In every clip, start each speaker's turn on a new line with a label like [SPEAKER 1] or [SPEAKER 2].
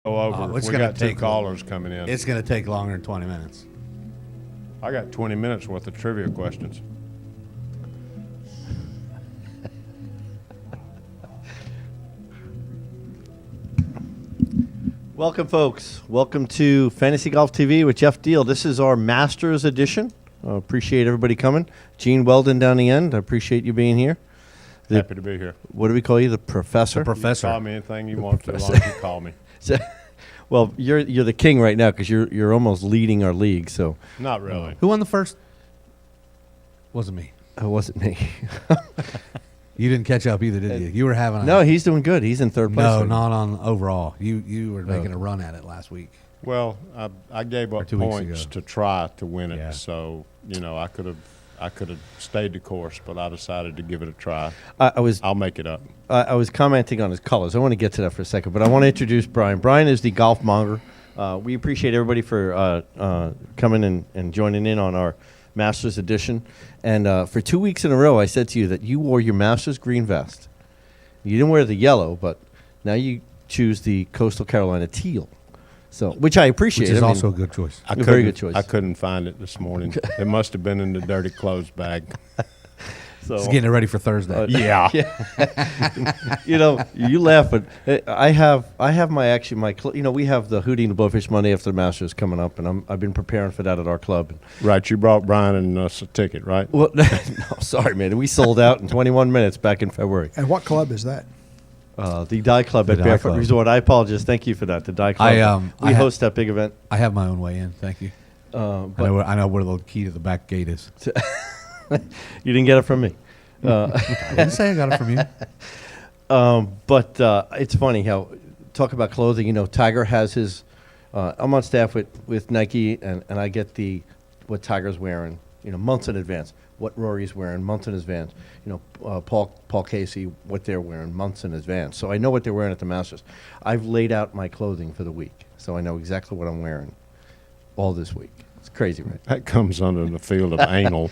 [SPEAKER 1] Go over.
[SPEAKER 2] It's
[SPEAKER 1] We
[SPEAKER 2] gonna
[SPEAKER 1] got two
[SPEAKER 2] take
[SPEAKER 1] callers coming in.
[SPEAKER 2] It's going to take longer than 20 minutes.
[SPEAKER 1] I got 20 minutes worth of trivia questions.
[SPEAKER 3] Welcome, folks. Welcome to Fantasy Golf TV with Jeff Deal. This is our Masters edition. Appreciate everybody coming. Gene Weldon down the end. I appreciate you being here.
[SPEAKER 1] Happy to be here.
[SPEAKER 3] What do we call you? The professor?
[SPEAKER 2] The professor.
[SPEAKER 1] Call me anything you want to, as long as you call me.
[SPEAKER 3] Well, you're the king right now because you're almost leading our league. So
[SPEAKER 1] Not really.
[SPEAKER 2] Who won the first? Wasn't me.
[SPEAKER 3] it wasn't me.
[SPEAKER 2] You didn't catch up either, did you? You were having a...
[SPEAKER 3] No, he's doing good. He's in third place.
[SPEAKER 2] No,
[SPEAKER 3] right now.
[SPEAKER 2] not on overall. You were making a run at it last week.
[SPEAKER 1] Well, I gave up
[SPEAKER 2] 2 weeks
[SPEAKER 1] points
[SPEAKER 2] ago.
[SPEAKER 1] to try to win it.
[SPEAKER 2] Yeah.
[SPEAKER 1] So, I could have stayed the course, but I decided to give it a try.
[SPEAKER 3] I'll
[SPEAKER 1] make it up.
[SPEAKER 3] I was commenting on his colors. I want to get to that for a second, but I want to introduce Brian. Brian is the golf monger. We appreciate everybody for coming and joining in on our Masters edition. And for 2 weeks in a row, I said to you that you wore your Masters green vest. You didn't wear the yellow, but now you choose the Coastal Carolina teal. So, which I appreciate.
[SPEAKER 2] Which is also a good choice.
[SPEAKER 3] A very good choice.
[SPEAKER 1] I couldn't find it this morning. It must have been in the dirty clothes bag.
[SPEAKER 3] So,
[SPEAKER 2] Just getting it ready for Thursday.
[SPEAKER 1] Yeah.
[SPEAKER 3] You laugh, but I have my we have the Hootie and the Blowfish Monday after the Masters coming up, and I've been preparing for that at our club.
[SPEAKER 1] Right. You brought Brian and us a ticket, right?
[SPEAKER 3] Well, no, sorry, man. We sold out in 21 minutes back in February.
[SPEAKER 4] And what club is that?
[SPEAKER 3] The Die Club at
[SPEAKER 2] Die
[SPEAKER 3] Barefoot
[SPEAKER 2] Club.
[SPEAKER 3] Resort. I apologize. Thank you for that. The Die Club. We host that big event.
[SPEAKER 2] I have my own way in. Thank you.
[SPEAKER 3] But
[SPEAKER 2] I know where the key to the back gate is.
[SPEAKER 3] you didn't get it from me.
[SPEAKER 2] I didn't say I got it from you.
[SPEAKER 3] But it's funny how talk about clothing. Tiger has his. I'm on staff with Nike, and I get what Tiger's wearing. Months in advance. What Rory's wearing months in advance. Paul Casey, what they're wearing months in advance. So I know what they're wearing at the Masters. I've laid out my clothing for the week, so I know exactly what I'm wearing all this week. It's crazy, right?
[SPEAKER 1] That comes under the field of anal.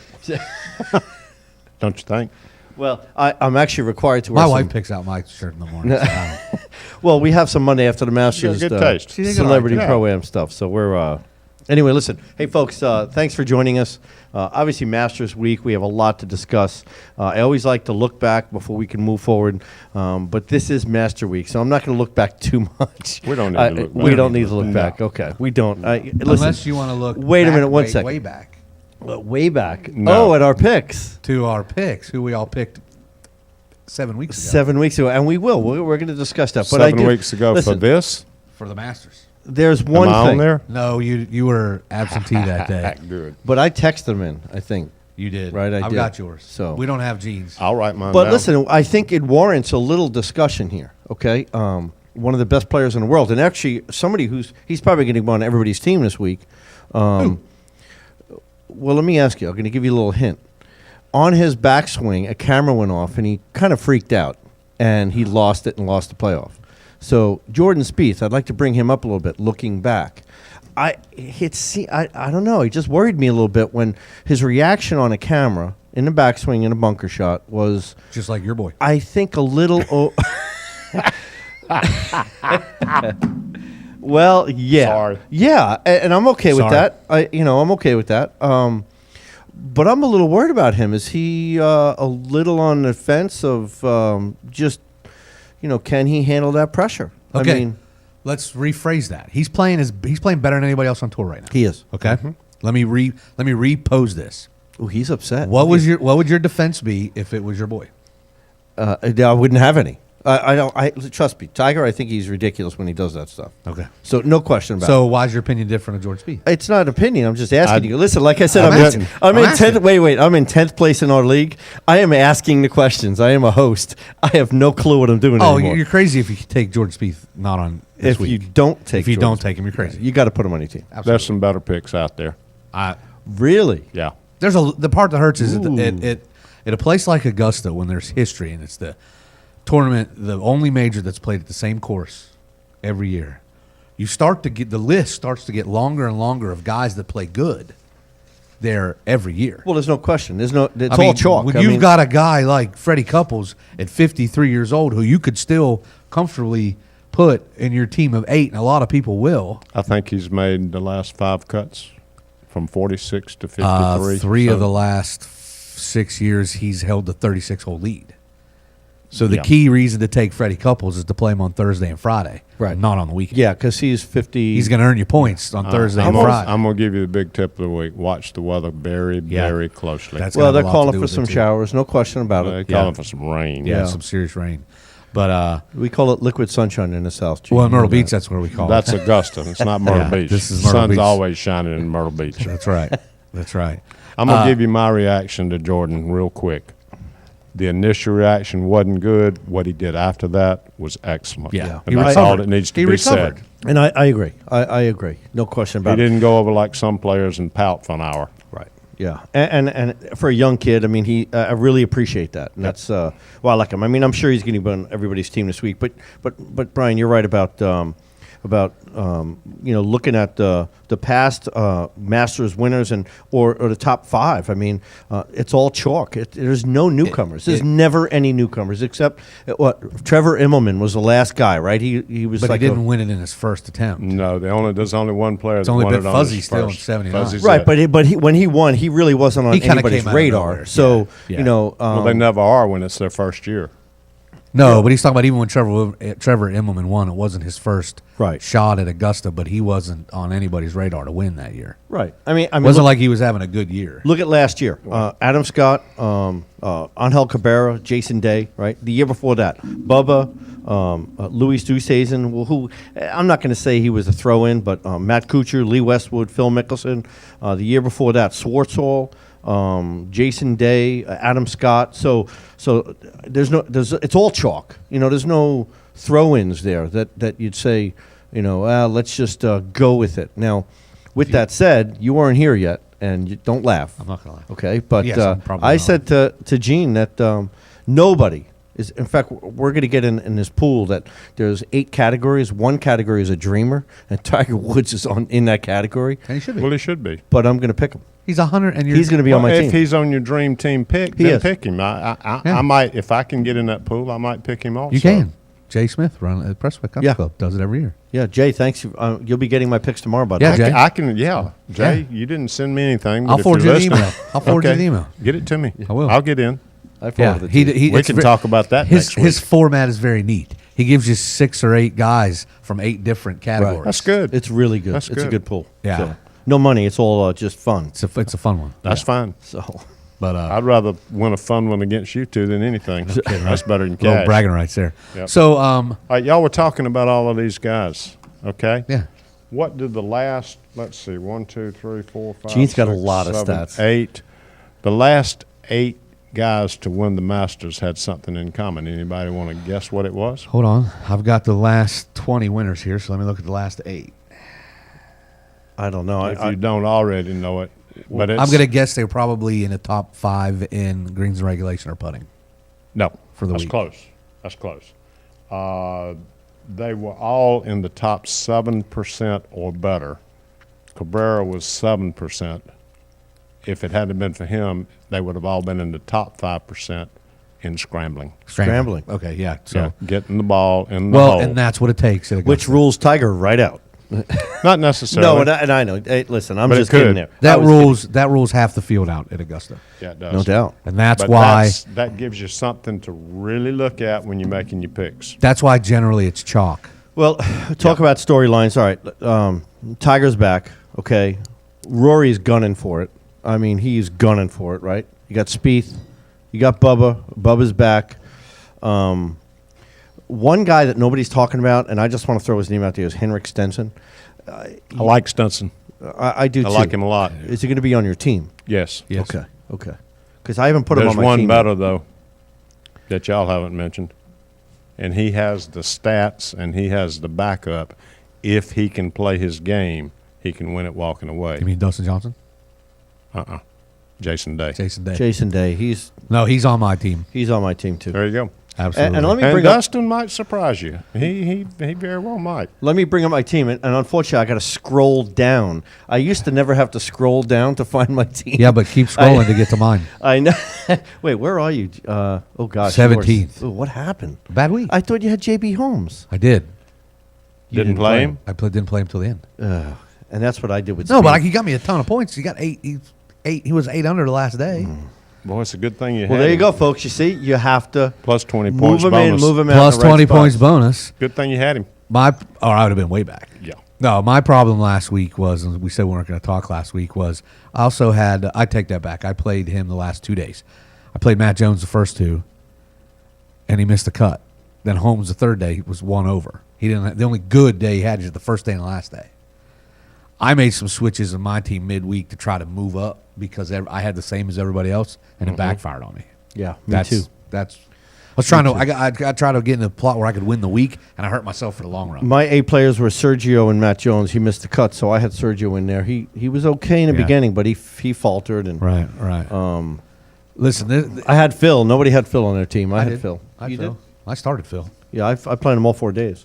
[SPEAKER 1] Don't you think?
[SPEAKER 3] Well, I'm actually required to wear
[SPEAKER 2] My
[SPEAKER 3] some.
[SPEAKER 2] wife picks out my shirt in the morning. So
[SPEAKER 3] Well, we have some Monday after the Masters
[SPEAKER 1] good taste.
[SPEAKER 2] She did
[SPEAKER 3] celebrity
[SPEAKER 1] all right.
[SPEAKER 3] pro-am stuff. So we're anyway. Listen, hey folks, thanks for joining us. Obviously, Masters week. We have a lot to discuss. I always like to look back before we can move forward, but this is Master Week, so I'm not going to look back too much.
[SPEAKER 1] We don't need to look back.
[SPEAKER 3] We don't need to look
[SPEAKER 1] No.
[SPEAKER 3] back. Okay, we don't. Listen,
[SPEAKER 2] unless you want to look
[SPEAKER 3] Wait a
[SPEAKER 2] back,
[SPEAKER 3] minute, one
[SPEAKER 2] way,
[SPEAKER 3] second.
[SPEAKER 2] way back
[SPEAKER 3] way back.
[SPEAKER 1] No.
[SPEAKER 3] Oh, at our picks.
[SPEAKER 2] to our picks, who we all picked 7 weeks ago
[SPEAKER 3] 7 weeks ago, and we will. We're going to discuss that. But
[SPEAKER 1] 7 weeks ago
[SPEAKER 3] listen,
[SPEAKER 1] for this?
[SPEAKER 2] for the Masters.
[SPEAKER 3] There's
[SPEAKER 1] Am
[SPEAKER 3] one
[SPEAKER 1] I
[SPEAKER 3] thing.
[SPEAKER 1] on there?
[SPEAKER 2] No, you were absentee that day.
[SPEAKER 1] Good.
[SPEAKER 3] But I texted them in, I think.
[SPEAKER 2] You did.
[SPEAKER 3] Right, I
[SPEAKER 2] I've
[SPEAKER 3] did.
[SPEAKER 2] got yours.
[SPEAKER 3] So-
[SPEAKER 2] we don't have jeans.
[SPEAKER 1] I'll write mine
[SPEAKER 3] But
[SPEAKER 1] down.
[SPEAKER 3] listen, I think it warrants a little discussion here, okay? One of the best players in the world, and actually somebody he's probably going to be on everybody's team this week. Well, let me ask you. I'm going to give you a little hint. On his backswing, a camera went off, and he kind of freaked out, and he lost it and lost the playoff. So Jordan Spieth, I'd like to bring him up a little bit, looking back. I don't know. He just worried me a little bit when his reaction on a camera in the backswing in a bunker shot was,
[SPEAKER 2] Just like your boy.
[SPEAKER 3] I think, a little. Well, yeah,
[SPEAKER 1] Sorry.
[SPEAKER 3] yeah, and I'm okay with
[SPEAKER 2] Sorry.
[SPEAKER 3] that. I'm okay with that. But I'm a little worried about him. Is he a little on the fence of just, can he handle that pressure?
[SPEAKER 2] Okay.
[SPEAKER 3] I mean,
[SPEAKER 2] Let's rephrase that. He's playing better than anybody else on tour right now.
[SPEAKER 3] he is.
[SPEAKER 2] Okay. Let me repose this.
[SPEAKER 3] Oh, he's upset.
[SPEAKER 2] What would your defense be if it was your boy?
[SPEAKER 3] I wouldn't have any. I don't. Trust me, Tiger. I think he's ridiculous when he does that stuff.
[SPEAKER 2] Okay.
[SPEAKER 3] So no question about it.
[SPEAKER 2] So why is your opinion different of George Spieth?
[SPEAKER 3] It's not an opinion. I'm just asking you. Listen, like I said,
[SPEAKER 2] I'm
[SPEAKER 3] I'm
[SPEAKER 2] asking.
[SPEAKER 3] in
[SPEAKER 2] I'm
[SPEAKER 3] 10th. Wait. I'm in 10th place in our league. I am asking the questions. I am a host. I have no clue what I'm doing
[SPEAKER 2] Oh,
[SPEAKER 3] anymore.
[SPEAKER 2] you're crazy if you take George Spieth not on this
[SPEAKER 3] if
[SPEAKER 2] week.
[SPEAKER 3] you don't take,
[SPEAKER 2] If you
[SPEAKER 3] George
[SPEAKER 2] don't take him, you're crazy.
[SPEAKER 3] you got to put him on your team.
[SPEAKER 2] Absolutely.
[SPEAKER 1] There's some better picks out there.
[SPEAKER 3] Really?
[SPEAKER 1] Yeah.
[SPEAKER 2] The part that hurts is
[SPEAKER 3] Ooh.
[SPEAKER 2] at a place like Augusta when there's history and it's the tournament, the only major that's played at the same course every year. You start to get the list starts to get longer and longer of guys that play good there every year.
[SPEAKER 3] Well, there's no question. It's all
[SPEAKER 2] mean,
[SPEAKER 3] chalk.
[SPEAKER 2] When you've got a guy like Freddie Couples at 53 years old who you could still comfortably put in your team of 8, and a lot of people will.
[SPEAKER 1] I think he's made the last 5 cuts from 46 to 53.
[SPEAKER 2] Three
[SPEAKER 1] So-
[SPEAKER 2] of the last 6 years, he's held the 36-hole lead. So the
[SPEAKER 1] Yeah.
[SPEAKER 2] key reason to take Freddie Couples is to play him on Thursday and Friday,
[SPEAKER 3] Right.
[SPEAKER 2] not on the weekend.
[SPEAKER 3] Yeah, because he's 50.
[SPEAKER 2] He's going to earn you points on Thursday
[SPEAKER 1] I'm
[SPEAKER 2] and
[SPEAKER 1] gonna,
[SPEAKER 2] Friday.
[SPEAKER 1] I'm going to give you the big tip of the week. Watch the weather very,
[SPEAKER 2] Yeah.
[SPEAKER 1] very closely.
[SPEAKER 2] That's
[SPEAKER 3] well,
[SPEAKER 2] gonna
[SPEAKER 3] they're
[SPEAKER 2] have a lot to
[SPEAKER 3] calling
[SPEAKER 2] do
[SPEAKER 3] for
[SPEAKER 2] with
[SPEAKER 3] some
[SPEAKER 2] it, too.
[SPEAKER 3] showers, no question about
[SPEAKER 1] They're
[SPEAKER 3] it.
[SPEAKER 1] calling for some rain.
[SPEAKER 2] Yeah,
[SPEAKER 3] Yeah.
[SPEAKER 2] some serious rain. But
[SPEAKER 3] We call it liquid sunshine in the South. Gene.
[SPEAKER 2] well, in
[SPEAKER 3] You know
[SPEAKER 2] Myrtle Beach,
[SPEAKER 3] that.
[SPEAKER 2] that's where we call
[SPEAKER 1] That's
[SPEAKER 2] it.
[SPEAKER 1] Augusta. It's not Myrtle
[SPEAKER 2] Yeah,
[SPEAKER 1] Beach.
[SPEAKER 2] this is
[SPEAKER 1] The
[SPEAKER 2] Myrtle
[SPEAKER 1] sun's
[SPEAKER 2] Beach.
[SPEAKER 1] always shining in Myrtle Beach.
[SPEAKER 2] That's right. That's right.
[SPEAKER 1] I'm going to give you my reaction to Jordan real quick. The initial reaction wasn't good. What he did after that was excellent.
[SPEAKER 2] Yeah.
[SPEAKER 1] And
[SPEAKER 2] He
[SPEAKER 1] that's
[SPEAKER 2] recovered.
[SPEAKER 1] all that needs to
[SPEAKER 2] He
[SPEAKER 1] be
[SPEAKER 2] recovered.
[SPEAKER 1] said.
[SPEAKER 3] And I agree. I agree. No question
[SPEAKER 1] He
[SPEAKER 3] about it.
[SPEAKER 1] didn't go over like some players and pout for an hour.
[SPEAKER 3] Right. Yeah. And for a young kid, I mean, I really appreciate that. And that's well, I like him. I mean, I'm sure he's going to be on everybody's team this week. But Brian, you're right about looking at the past Masters winners or the top 5. I mean, it's all chalk. There's no newcomers. There's never any newcomers except Trevor Immelman was the last guy, right? He was
[SPEAKER 2] But
[SPEAKER 3] like
[SPEAKER 2] he didn't win it in his first attempt.
[SPEAKER 1] No, there's only one player
[SPEAKER 2] It's
[SPEAKER 1] that
[SPEAKER 2] only
[SPEAKER 1] won
[SPEAKER 2] been
[SPEAKER 1] it on
[SPEAKER 2] Fuzzy
[SPEAKER 1] his
[SPEAKER 2] still in
[SPEAKER 1] first.
[SPEAKER 2] 79.
[SPEAKER 1] Fuzzy's
[SPEAKER 3] right.
[SPEAKER 1] it.
[SPEAKER 3] But when he won, he really wasn't on
[SPEAKER 2] He kinda
[SPEAKER 3] anybody's
[SPEAKER 2] came out of
[SPEAKER 3] radar.
[SPEAKER 2] nowhere.
[SPEAKER 3] So
[SPEAKER 2] Yeah.
[SPEAKER 3] you know,
[SPEAKER 1] Well, they never are when it's their first year.
[SPEAKER 2] No, but he's talking about even when Trevor Immelman won, it wasn't his first
[SPEAKER 3] Right.
[SPEAKER 2] shot at Augusta, but he wasn't on anybody's radar to win that year.
[SPEAKER 3] right. I mean,
[SPEAKER 2] It wasn't
[SPEAKER 3] look,
[SPEAKER 2] like he was having a good year.
[SPEAKER 3] look at last year. Adam Scott, Angel Cabrera, Jason Day. Right. The year before that, Bubba, Luis Oosthuizen, who I'm not going to say he was a throw-in, but Matt Kuchar, Lee Westwood, Phil Mickelson. The year before that, Swartzall. Jason Day, Adam Scott. So it's all chalk. You know, there's no throw-ins there that you'd say, you know, let's just go with it. Now, with that said, you weren't here yet, and you don't laugh.
[SPEAKER 2] I'm not going to lie.
[SPEAKER 3] Okay, but
[SPEAKER 2] Yes, I'm probably
[SPEAKER 3] I
[SPEAKER 2] not.
[SPEAKER 3] said to Gene that nobody is. In fact, we're going to get in this pool that there's 8 categories. One category is a dreamer, and Tiger Woods is in that category.
[SPEAKER 2] And he should be.
[SPEAKER 1] Well, he should be.
[SPEAKER 3] But I'm going to pick him.
[SPEAKER 2] He's 100, and you're,
[SPEAKER 3] He's going to be on my
[SPEAKER 1] if
[SPEAKER 3] team.
[SPEAKER 1] he's on your dream team pick,
[SPEAKER 3] He
[SPEAKER 1] then
[SPEAKER 3] is.
[SPEAKER 1] pick him.
[SPEAKER 2] Yeah.
[SPEAKER 1] I might, if I can get in that pool, I might pick him also.
[SPEAKER 2] You can. Jay Smith, run at Presswick Country
[SPEAKER 3] Yeah.
[SPEAKER 2] Club, does it every year.
[SPEAKER 3] Yeah, Jay, thanks. You'll be getting my picks tomorrow, by the
[SPEAKER 2] Yeah,
[SPEAKER 3] way.
[SPEAKER 2] Jay.
[SPEAKER 1] I can, yeah. Jay,
[SPEAKER 2] Yeah.
[SPEAKER 1] you didn't send me anything. But
[SPEAKER 2] I'll
[SPEAKER 1] if
[SPEAKER 2] forward
[SPEAKER 1] you're
[SPEAKER 2] you the
[SPEAKER 1] listening-
[SPEAKER 2] email. I'll forward you
[SPEAKER 1] Okay.
[SPEAKER 2] the email.
[SPEAKER 1] Get it to me.
[SPEAKER 2] I will.
[SPEAKER 1] I'll get in.
[SPEAKER 3] I forwarded it to you.
[SPEAKER 1] We
[SPEAKER 2] it's
[SPEAKER 1] can
[SPEAKER 2] ve-
[SPEAKER 1] talk about that
[SPEAKER 2] his,
[SPEAKER 1] next week.
[SPEAKER 2] His format is very neat. He gives you 6 or 8 guys from 8 different categories.
[SPEAKER 1] That's good.
[SPEAKER 3] It's really good.
[SPEAKER 1] That's
[SPEAKER 3] It's a
[SPEAKER 1] good.
[SPEAKER 3] good pool.
[SPEAKER 2] Yeah.
[SPEAKER 3] So, no money. It's all just fun.
[SPEAKER 2] It's a fun one.
[SPEAKER 1] That's fine.
[SPEAKER 3] So
[SPEAKER 2] But
[SPEAKER 1] I'd rather win a fun one against you two than anything. That's better than
[SPEAKER 2] little
[SPEAKER 1] cash.
[SPEAKER 2] bragging rights there.
[SPEAKER 1] Yep.
[SPEAKER 2] So,
[SPEAKER 1] All right, y'all were talking about all of these guys, okay?
[SPEAKER 2] yeah.
[SPEAKER 1] What did the last, let's see, 1, 2, 3, 4, 5,
[SPEAKER 3] Gene's got a
[SPEAKER 1] 6,
[SPEAKER 3] lot of
[SPEAKER 1] 7,
[SPEAKER 3] stats.
[SPEAKER 1] 8. The last 8 guys to win the Masters had something in common. Anybody want to guess what it was?
[SPEAKER 2] Hold on. I've got the last 20 winners here, so let me look at the last 8.
[SPEAKER 3] I don't know.
[SPEAKER 1] If you don't already know it. But it's,
[SPEAKER 2] I'm going to guess they're probably in the top 5 in greens and regulation or putting.
[SPEAKER 1] No,
[SPEAKER 2] for the
[SPEAKER 1] that's
[SPEAKER 2] week.
[SPEAKER 1] close. That's close. They were all in the top 7% or better. Cabrera was 7%. If it hadn't been for him, they would have all been in the top 5% in scrambling.
[SPEAKER 3] Scrambling.
[SPEAKER 2] Okay, yeah. So,
[SPEAKER 1] So getting the ball in the
[SPEAKER 2] well,
[SPEAKER 1] hole.
[SPEAKER 2] and that's what it takes. at
[SPEAKER 3] Which
[SPEAKER 2] Augusta.
[SPEAKER 3] rules Tiger right out.
[SPEAKER 1] Not necessarily.
[SPEAKER 3] No, and I know. Hey, listen, I'm
[SPEAKER 1] But it
[SPEAKER 3] just kidding
[SPEAKER 1] could.
[SPEAKER 3] there. I
[SPEAKER 2] that
[SPEAKER 3] was
[SPEAKER 2] rules half the field out at Augusta,
[SPEAKER 1] Yeah, it does.
[SPEAKER 3] kidding. No doubt.
[SPEAKER 2] and that's
[SPEAKER 1] But
[SPEAKER 2] why
[SPEAKER 1] that gives you something to really look at when you're making your picks.
[SPEAKER 2] that's why generally it's chalk.
[SPEAKER 3] Well, talk about storylines. All right, Tiger's back. Okay, Rory's gunning for it. I mean, he's gunning for it, right? You got Spieth, you got Bubba. Bubba's back. One guy that nobody's talking about, and I just want to throw his name out there, is Henrik Stenson.
[SPEAKER 1] I like Stunson.
[SPEAKER 3] I do
[SPEAKER 1] I
[SPEAKER 3] too.
[SPEAKER 1] like him a lot.
[SPEAKER 3] Is he going to be on your team?
[SPEAKER 1] Yes.
[SPEAKER 2] Yes.
[SPEAKER 3] Okay. Because I haven't put him
[SPEAKER 1] There's
[SPEAKER 3] on my
[SPEAKER 1] one
[SPEAKER 3] team.
[SPEAKER 1] better, though, that y'all haven't mentioned. And he has the stats and he has the backup. If he can play his game, he can win it walking away.
[SPEAKER 2] You mean Dustin Johnson,
[SPEAKER 1] Jason Day.
[SPEAKER 2] Jason Day?
[SPEAKER 3] Jason Day. He's
[SPEAKER 2] on my team.
[SPEAKER 3] on my team too.
[SPEAKER 1] There you go.
[SPEAKER 2] Absolutely.
[SPEAKER 3] And let me
[SPEAKER 1] And
[SPEAKER 3] bring up.
[SPEAKER 1] Dustin might surprise you. He very well might.
[SPEAKER 3] Let me bring up my team, and unfortunately, I got to scroll down. I used to never have to scroll down to find my team.
[SPEAKER 2] yeah, but keep scrolling to get to mine.
[SPEAKER 3] I know. Wait, where are you? Oh gosh,
[SPEAKER 2] 17th.
[SPEAKER 3] What happened?
[SPEAKER 2] Bad week.
[SPEAKER 3] I thought you had JB Holmes.
[SPEAKER 2] I did.
[SPEAKER 3] You
[SPEAKER 1] Didn't play him?
[SPEAKER 2] Didn't play him till the end.
[SPEAKER 3] And that's what I did with
[SPEAKER 2] No, but
[SPEAKER 3] Speed.
[SPEAKER 2] he got me a ton of points. He got eight. He was 8 under the last day.
[SPEAKER 1] Boy, it's a good thing you had
[SPEAKER 3] Well, there you
[SPEAKER 1] him.
[SPEAKER 3] go, folks. You see, you have to
[SPEAKER 1] Plus 20
[SPEAKER 3] move
[SPEAKER 1] points
[SPEAKER 3] him
[SPEAKER 1] bonus.
[SPEAKER 3] in, move him out.
[SPEAKER 2] Plus
[SPEAKER 3] in the right
[SPEAKER 2] 20
[SPEAKER 3] spots.
[SPEAKER 2] points bonus.
[SPEAKER 1] Good thing you had him.
[SPEAKER 2] Or I would have been way back.
[SPEAKER 1] Yeah.
[SPEAKER 2] No, my problem last week was, and we said we weren't going to talk last week, was I also had, I take that back. I played him the last 2 days. I played Matt Jones the first 2, and he missed the cut. Then Holmes the third day was 1 over. He didn't. The only good day he had is the first day and the last day. I made some switches in my team midweek to try to move up because I had the same as everybody else, and it backfired on me.
[SPEAKER 3] Yeah, me too.
[SPEAKER 2] That's. I was trying to. I tried to get in the plot where I could win the week, and I hurt myself for the long run.
[SPEAKER 3] My A players were Sergio and Matt Jones. He missed the cut, so I had Sergio in there. He was okay in the
[SPEAKER 2] Yeah.
[SPEAKER 3] beginning, but he faltered. And
[SPEAKER 2] Right. Listen,
[SPEAKER 3] I had Phil. Nobody had Phil on their team. I had
[SPEAKER 2] did.
[SPEAKER 3] Phil.
[SPEAKER 2] You did? I started Phil.
[SPEAKER 3] Yeah, I played him all 4 days.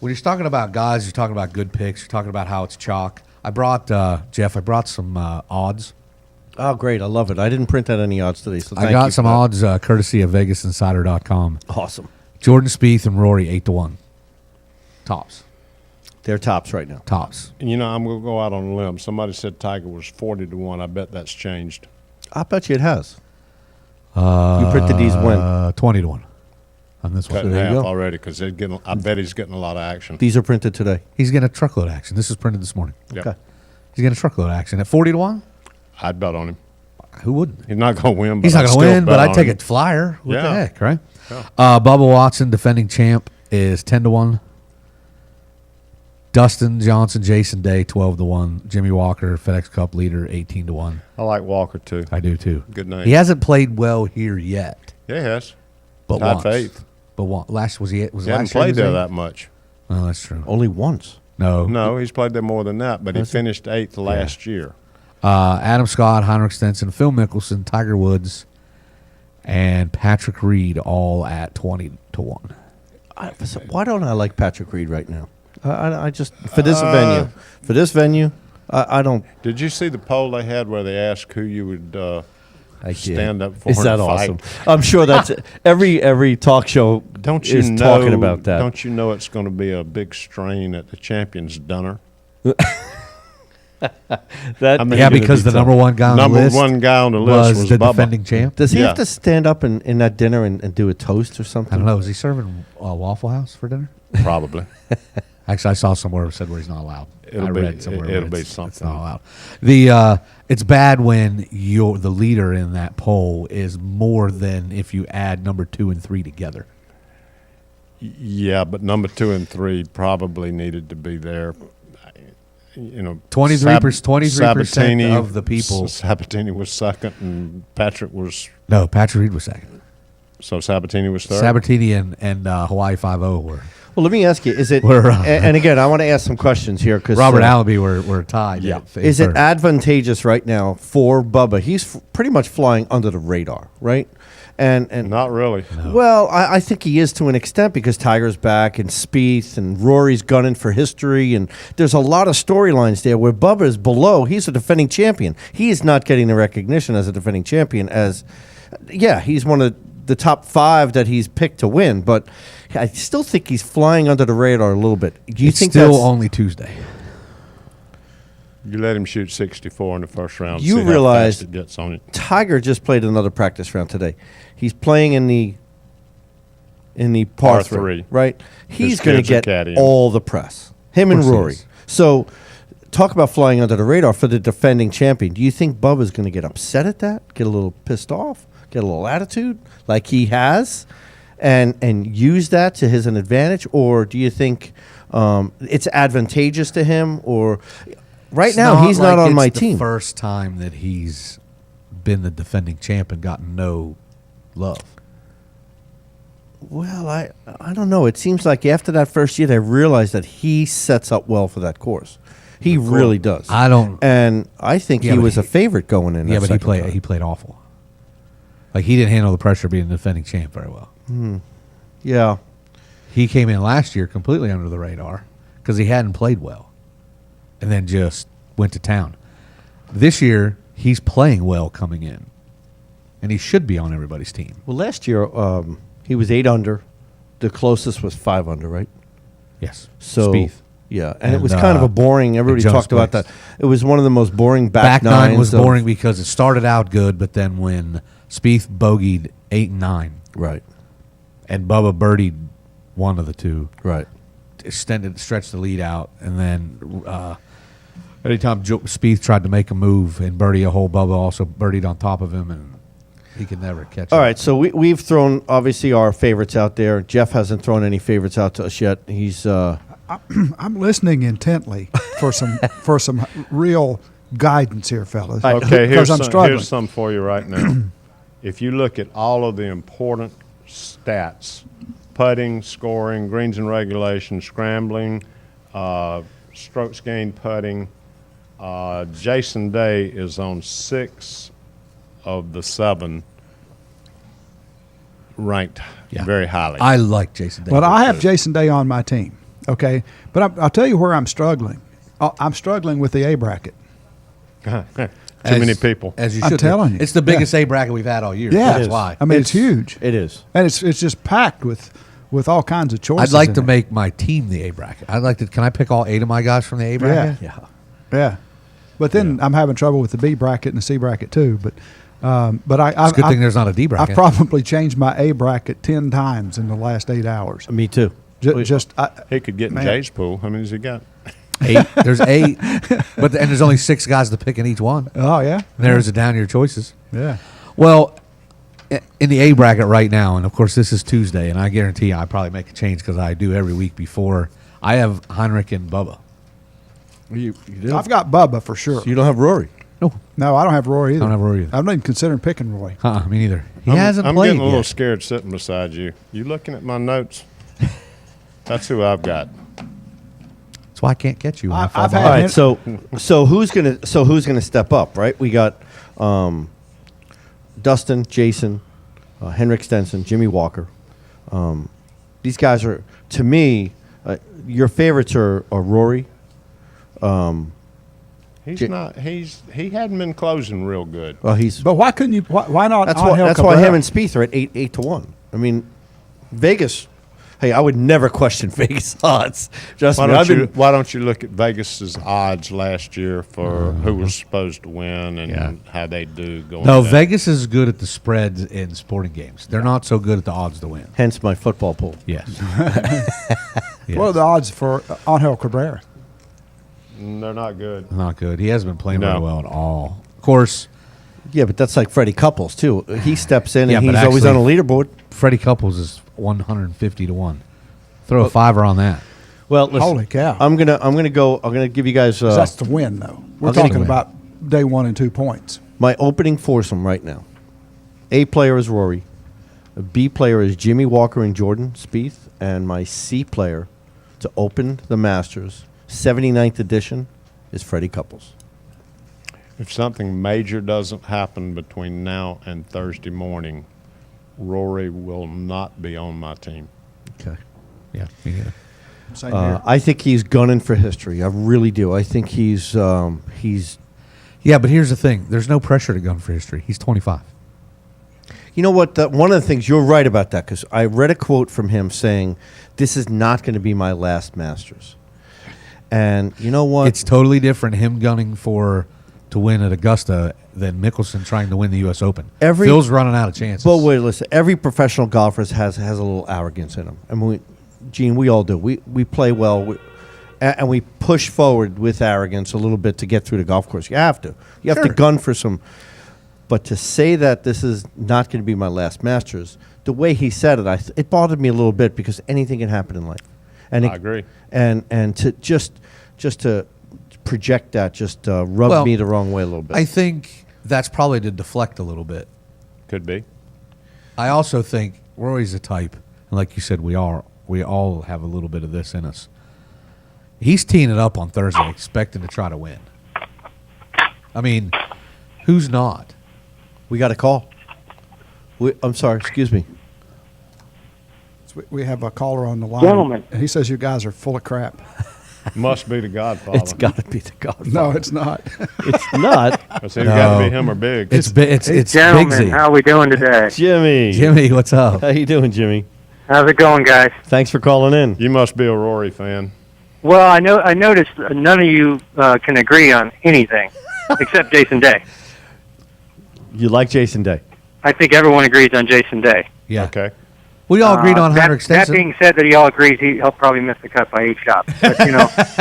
[SPEAKER 2] When you're talking about guys, you're talking about good picks. You're talking about how it's chalk. I brought Jeff. I brought some odds.
[SPEAKER 3] Oh, great. I love it. I didn't print out any odds today, so
[SPEAKER 2] I
[SPEAKER 3] thank you
[SPEAKER 2] got
[SPEAKER 3] for
[SPEAKER 2] some
[SPEAKER 3] that.
[SPEAKER 2] odds courtesy of VegasInsider.com.
[SPEAKER 3] Awesome.
[SPEAKER 2] Jordan Spieth and Rory 8-1. Tops.
[SPEAKER 3] They're tops right now.
[SPEAKER 2] Tops.
[SPEAKER 1] And I'm going to go out on a limb. Somebody said Tiger was 40-1. I bet that's changed.
[SPEAKER 3] I bet you it has. You printed these when?
[SPEAKER 2] 20-1 on this
[SPEAKER 1] Cut
[SPEAKER 2] one.
[SPEAKER 1] in
[SPEAKER 3] there you
[SPEAKER 1] half
[SPEAKER 3] go.
[SPEAKER 1] already because I bet he's getting a lot of action.
[SPEAKER 3] These are printed today.
[SPEAKER 2] He's getting a truckload action. This is printed this morning.
[SPEAKER 1] Yep.
[SPEAKER 3] Okay.
[SPEAKER 2] He's getting a trucklood action at 40-1.
[SPEAKER 1] I'd bet on him.
[SPEAKER 2] Who wouldn't?
[SPEAKER 1] He's not going to win. But
[SPEAKER 2] He's not
[SPEAKER 1] I'd
[SPEAKER 2] going to
[SPEAKER 1] still
[SPEAKER 2] win,
[SPEAKER 1] bet
[SPEAKER 2] but I'd
[SPEAKER 1] on
[SPEAKER 2] take
[SPEAKER 1] him.
[SPEAKER 2] a flyer. What the
[SPEAKER 1] Yeah.
[SPEAKER 2] heck, right?
[SPEAKER 1] Yeah.
[SPEAKER 2] Bubba Watson, defending champ, is 10-1. Dustin Johnson, Jason Day, 12-1. Jimmy Walker, FedEx Cup leader, 18-1.
[SPEAKER 1] I like Walker too.
[SPEAKER 2] I do too.
[SPEAKER 1] Good name.
[SPEAKER 2] He hasn't played well here yet,
[SPEAKER 1] Yeah, he has.
[SPEAKER 2] but
[SPEAKER 1] Tied
[SPEAKER 2] once.
[SPEAKER 1] for eighth.
[SPEAKER 2] But last was he? Was
[SPEAKER 1] He hasn't
[SPEAKER 2] last year
[SPEAKER 1] played
[SPEAKER 2] he
[SPEAKER 1] there
[SPEAKER 2] was
[SPEAKER 1] that
[SPEAKER 2] eighth?
[SPEAKER 1] much.
[SPEAKER 2] Oh, that's true.
[SPEAKER 3] Only once.
[SPEAKER 2] No,
[SPEAKER 1] No, he's played there more than that, but he finished 8th last year.
[SPEAKER 2] Adam Scott, Heinrich Stenson, Phil Mickelson, Tiger Woods, and Patrick Reed all at 20-1.
[SPEAKER 3] So why don't I like Patrick Reed right now? I just for this venue, I don't.
[SPEAKER 1] Did you see the poll they had where they asked who you would stand up for?
[SPEAKER 3] Is that
[SPEAKER 1] and fight?
[SPEAKER 3] awesome? I'm sure that's every talk show
[SPEAKER 1] Don't you
[SPEAKER 3] is
[SPEAKER 1] know?
[SPEAKER 3] talking about that.
[SPEAKER 1] Don't you know it's going to be a big strain at the Champions Dinner?
[SPEAKER 3] That
[SPEAKER 1] I mean,
[SPEAKER 2] Yeah,
[SPEAKER 1] it'll
[SPEAKER 2] because
[SPEAKER 1] be
[SPEAKER 2] the
[SPEAKER 1] tough.
[SPEAKER 2] number one guy on the
[SPEAKER 1] Number
[SPEAKER 2] list
[SPEAKER 1] one guy on the list was
[SPEAKER 2] the
[SPEAKER 1] Bubba.
[SPEAKER 2] defending champ.
[SPEAKER 3] does he
[SPEAKER 1] Yeah.
[SPEAKER 3] have to stand up in that dinner and do a toast or something?
[SPEAKER 2] I don't know. Is he serving Waffle House for dinner?
[SPEAKER 1] Probably.
[SPEAKER 2] Actually, I saw somewhere it said where he's not allowed.
[SPEAKER 1] It'll
[SPEAKER 2] I
[SPEAKER 1] be-
[SPEAKER 2] read somewhere
[SPEAKER 1] it'll
[SPEAKER 2] where
[SPEAKER 1] be
[SPEAKER 2] it's
[SPEAKER 1] something.
[SPEAKER 2] not allowed. The it's bad when you're the leader in that poll is more than if you add number 2 and 3 together.
[SPEAKER 1] Yeah, but number 2 and 3 probably needed to be there.
[SPEAKER 2] 23% of the people.
[SPEAKER 1] Sabatini was second, and Patrick was.
[SPEAKER 2] No, Patrick Reed was second.
[SPEAKER 1] So Sabatini was third.
[SPEAKER 2] Sabatini and Hawaii 5-0 were.
[SPEAKER 3] Well, let me ask you: is it?
[SPEAKER 2] We're,
[SPEAKER 3] and again, I want to ask some questions here because
[SPEAKER 2] Robert Allaby were tied.
[SPEAKER 1] Yeah.
[SPEAKER 2] at
[SPEAKER 3] is it
[SPEAKER 2] third.
[SPEAKER 3] advantageous right now for Bubba? He's pretty much flying under the radar, right? And
[SPEAKER 1] Not really.
[SPEAKER 3] well, I think he is to an extent because Tiger's back and Spieth and Rory's gunning for history, and there's a lot of storylines there where Bubba is below. He's a defending champion. He is not getting the recognition as a defending champion. He's one of the top 5 that he's picked to win, but I still think he's flying under the radar a little bit. Do you
[SPEAKER 2] It's
[SPEAKER 3] think
[SPEAKER 2] still
[SPEAKER 3] that's
[SPEAKER 2] only Tuesday?
[SPEAKER 1] You let him shoot 64 in the first round.
[SPEAKER 3] You
[SPEAKER 1] see how
[SPEAKER 3] realize-
[SPEAKER 1] fast it gets on it.
[SPEAKER 3] Tiger just played another practice round today. He's playing in the par
[SPEAKER 1] Par
[SPEAKER 3] 3,
[SPEAKER 1] three.
[SPEAKER 3] right? He's going to
[SPEAKER 1] kids are
[SPEAKER 3] get
[SPEAKER 1] caddying.
[SPEAKER 3] all the press. Him and
[SPEAKER 2] Of course he
[SPEAKER 3] Rory.
[SPEAKER 2] is.
[SPEAKER 3] So, talk about flying under the radar for the defending champion. Do you think Bubba's going to get upset at that? Get a little pissed off? Get a little attitude like he has? And use that to his advantage? Or do you think it's advantageous to him? Or right
[SPEAKER 2] It's
[SPEAKER 3] now, he's not
[SPEAKER 2] like
[SPEAKER 3] on my
[SPEAKER 2] it's the
[SPEAKER 3] team.
[SPEAKER 2] First time that he's been the defending champ and gotten no love.
[SPEAKER 3] Well, I don't know. It seems like after that first year, they realized that he sets up well for that course. He really does.
[SPEAKER 2] I don't.
[SPEAKER 3] And I think
[SPEAKER 2] Yeah,
[SPEAKER 3] he
[SPEAKER 2] but
[SPEAKER 3] was a
[SPEAKER 2] he-
[SPEAKER 3] favorite going in.
[SPEAKER 2] Yeah,
[SPEAKER 3] that
[SPEAKER 2] but
[SPEAKER 3] second
[SPEAKER 2] he
[SPEAKER 3] time.
[SPEAKER 2] played awful. Like he didn't handle the pressure of being the defending champ very well.
[SPEAKER 3] Yeah.
[SPEAKER 2] He came in last year completely under the radar because he hadn't played well, and then just went to town. This year he's playing well coming in, and he should be on everybody's team.
[SPEAKER 3] Well, last year he was 8 under. The closest was 5 under, right?
[SPEAKER 2] Yes.
[SPEAKER 3] So
[SPEAKER 2] Spieth.
[SPEAKER 3] yeah, and it
[SPEAKER 2] And,
[SPEAKER 3] was kind of a boring. Everybody
[SPEAKER 2] Jonas
[SPEAKER 3] talked about
[SPEAKER 2] Blakes.
[SPEAKER 3] that. It was one of the most boring back,
[SPEAKER 2] Back nine was
[SPEAKER 3] nines of-
[SPEAKER 2] boring because it started out good, but then when Spieth bogeyed 8 and 9,
[SPEAKER 3] Right,
[SPEAKER 2] and Bubba birdied one of the two,
[SPEAKER 3] right.
[SPEAKER 2] stretched the lead out, and then anytime Spieth tried to make a move and birdie a hole, Bubba also birdied on top of him, and he could never catch
[SPEAKER 3] All
[SPEAKER 2] it.
[SPEAKER 3] right, so we've thrown obviously our favorites out there. Jeff hasn't thrown any favorites out to us yet. He's
[SPEAKER 4] I'm listening intently for some real guidance here, fellas.
[SPEAKER 1] Okay,
[SPEAKER 4] because I'm struggling.
[SPEAKER 1] here's some for you right now. If you look at all of the important stats, putting, scoring, greens and regulation, scrambling, strokes gained putting, Jason Day is on 6 of the 7 ranked
[SPEAKER 2] Yeah.
[SPEAKER 1] very highly.
[SPEAKER 2] I like Jason Day.
[SPEAKER 4] But I have Jason Day on my team, okay? But I'll tell you where I'm struggling. I'm struggling with the A bracket.
[SPEAKER 1] Too many people.
[SPEAKER 2] As you
[SPEAKER 4] I'm
[SPEAKER 2] should.
[SPEAKER 4] telling you.
[SPEAKER 2] It's the biggest A bracket we've had all year.
[SPEAKER 4] Yeah,
[SPEAKER 2] That's why.
[SPEAKER 4] I mean, it's huge,
[SPEAKER 3] it is.
[SPEAKER 4] and it's just packed with all kinds of choices.
[SPEAKER 2] I'd like
[SPEAKER 4] in
[SPEAKER 2] to
[SPEAKER 4] it.
[SPEAKER 2] make my team the A bracket. I'd like to. Can I pick all 8 of my guys from the A bracket?
[SPEAKER 3] Yeah.
[SPEAKER 4] Yeah, but then I'm having trouble with the B bracket and the C bracket too. But I,
[SPEAKER 2] It's a good thing there's not a D bracket.
[SPEAKER 4] I've probably changed my A bracket 10 times in the last 8 hours.
[SPEAKER 3] Me too.
[SPEAKER 1] He could get in
[SPEAKER 4] Man.
[SPEAKER 1] Jay's pool. How many has he got?
[SPEAKER 2] 8. There's 8, and there's only 6 guys to pick in each one.
[SPEAKER 4] Oh yeah,
[SPEAKER 2] There's it down your choices.
[SPEAKER 4] yeah.
[SPEAKER 2] Well, in the A bracket right now, and of course this is Tuesday, and I guarantee I probably make a change because I do every week before. I have Heinrich and Bubba.
[SPEAKER 3] You
[SPEAKER 4] I've got Bubba for sure.
[SPEAKER 3] you don't have Rory.
[SPEAKER 4] No, I don't have Roy either.
[SPEAKER 2] don't have Roy either.
[SPEAKER 4] I'm not even considering picking Roy.
[SPEAKER 2] Me neither. He
[SPEAKER 1] I'm
[SPEAKER 2] hasn't
[SPEAKER 1] I'm
[SPEAKER 2] played
[SPEAKER 1] getting a little
[SPEAKER 2] yet.
[SPEAKER 1] scared sitting beside you. You looking at my notes? That's who I've got.
[SPEAKER 2] That's why I can't catch you. When I
[SPEAKER 4] I've
[SPEAKER 2] fall
[SPEAKER 4] had
[SPEAKER 3] All
[SPEAKER 2] behind.
[SPEAKER 3] right, so who's gonna step up? Right, we got Dustin, Jason, Henrik Stenson, Jimmy Walker. These guys are, to me, your favorites are Rory.
[SPEAKER 1] He's
[SPEAKER 3] J-
[SPEAKER 1] not. He hadn't been closing real good.
[SPEAKER 3] Well, he's
[SPEAKER 4] But why couldn't you? Why not?
[SPEAKER 3] that's
[SPEAKER 4] Angel
[SPEAKER 3] why him
[SPEAKER 4] Cabrera?
[SPEAKER 3] and Spieth are at 8 to 1. I mean, Vegas. Hey, I would never question Vegas odds. Trust
[SPEAKER 1] Why
[SPEAKER 3] me,
[SPEAKER 1] why don't you look at Vegas's odds last year for who was supposed to win and
[SPEAKER 2] Yeah.
[SPEAKER 1] how they do going?
[SPEAKER 2] No,
[SPEAKER 1] down?
[SPEAKER 2] Vegas is good at the spreads in sporting games. They're not so good at the odds to win.
[SPEAKER 3] hence my football pool.
[SPEAKER 2] Yes. Yes.
[SPEAKER 4] What are the odds for Angel Cabrera?
[SPEAKER 1] They're not good.
[SPEAKER 2] Not good. He hasn't been playing
[SPEAKER 1] No.
[SPEAKER 2] very well at all. Of course,
[SPEAKER 3] Yeah, but that's like Freddie Couples too. He steps in
[SPEAKER 2] Yeah,
[SPEAKER 3] and
[SPEAKER 2] but
[SPEAKER 3] he's always on a
[SPEAKER 2] actually-
[SPEAKER 3] leaderboard.
[SPEAKER 2] Freddie Couples is 150 to 1. Throw a $5 on that.
[SPEAKER 3] Well, listen,
[SPEAKER 4] Holy cow!
[SPEAKER 3] I'm gonna give you guys
[SPEAKER 4] That's the win, though. We're
[SPEAKER 3] I'll get
[SPEAKER 4] talking
[SPEAKER 2] you.
[SPEAKER 4] about day 1 and 2 points.
[SPEAKER 3] my opening foursome right now. A player is Rory. A B player is Jimmy Walker and Jordan Spieth, and my C player to open the Masters 79th edition is Freddie Couples.
[SPEAKER 1] If something major doesn't happen between now and Thursday morning, Rory will not be on my team.
[SPEAKER 3] Okay.
[SPEAKER 2] Yeah, me neither.
[SPEAKER 4] Same here.
[SPEAKER 3] I think he's gunning for history. I really do. I think he's
[SPEAKER 2] Yeah, but here's the thing. There's no pressure to gun for history. He's 25.
[SPEAKER 3] You know what? One of the things, you're right about that, because I read a quote from him saying, "This is not going to be my last Masters." And you know what?
[SPEAKER 2] It's totally different him gunning to win at Augusta than Mickelson trying to win the U.S. Open. Phil's running out of chances.
[SPEAKER 3] But wait, listen. Every professional golfer has a little arrogance in him. I mean, Gene, we all do. We play well, and we push forward with arrogance a little bit to get through the golf course. You have to. You have to gun for some. But to say that this is not going to be my last Masters, the way he said it, it bothered me a little bit, because anything can happen in life. And
[SPEAKER 1] I agree.
[SPEAKER 3] And to just to project that rubbed me the wrong way a little bit.
[SPEAKER 2] I think that's probably to deflect a little bit.
[SPEAKER 1] Could be.
[SPEAKER 2] I also think Rory's a type, and like you said, we all have a little bit of this in us. He's teeing it up on Thursday, expecting to try to win. I mean, who's not?
[SPEAKER 3] We got a call. I'm sorry. Excuse me.
[SPEAKER 4] We have a caller on the line.
[SPEAKER 5] Gentlemen.
[SPEAKER 4] He says you guys are full of crap.
[SPEAKER 1] Must be the Godfather.
[SPEAKER 3] It's got to be the Godfather.
[SPEAKER 4] No, it's not.
[SPEAKER 3] It's not.
[SPEAKER 1] It's either got to be him or Big.
[SPEAKER 2] It's
[SPEAKER 5] Gentlemen,
[SPEAKER 2] Bigsy.
[SPEAKER 5] how are we doing today?
[SPEAKER 3] Jimmy.
[SPEAKER 2] Jimmy, what's up?
[SPEAKER 3] How you doing, Jimmy?
[SPEAKER 5] How's it going, guys?
[SPEAKER 3] Thanks for calling in.
[SPEAKER 1] You must be a Rory fan.
[SPEAKER 5] Well, I noticed none of you can agree on anything except Jason Day.
[SPEAKER 3] You like Jason Day?
[SPEAKER 5] I think everyone agrees on Jason Day.
[SPEAKER 2] Yeah.
[SPEAKER 1] Okay.
[SPEAKER 2] We all agreed on
[SPEAKER 5] that,
[SPEAKER 2] Hunter
[SPEAKER 5] that
[SPEAKER 2] Extensive.
[SPEAKER 5] being said, that he all agrees he'll probably miss the cut by 8 shots. But,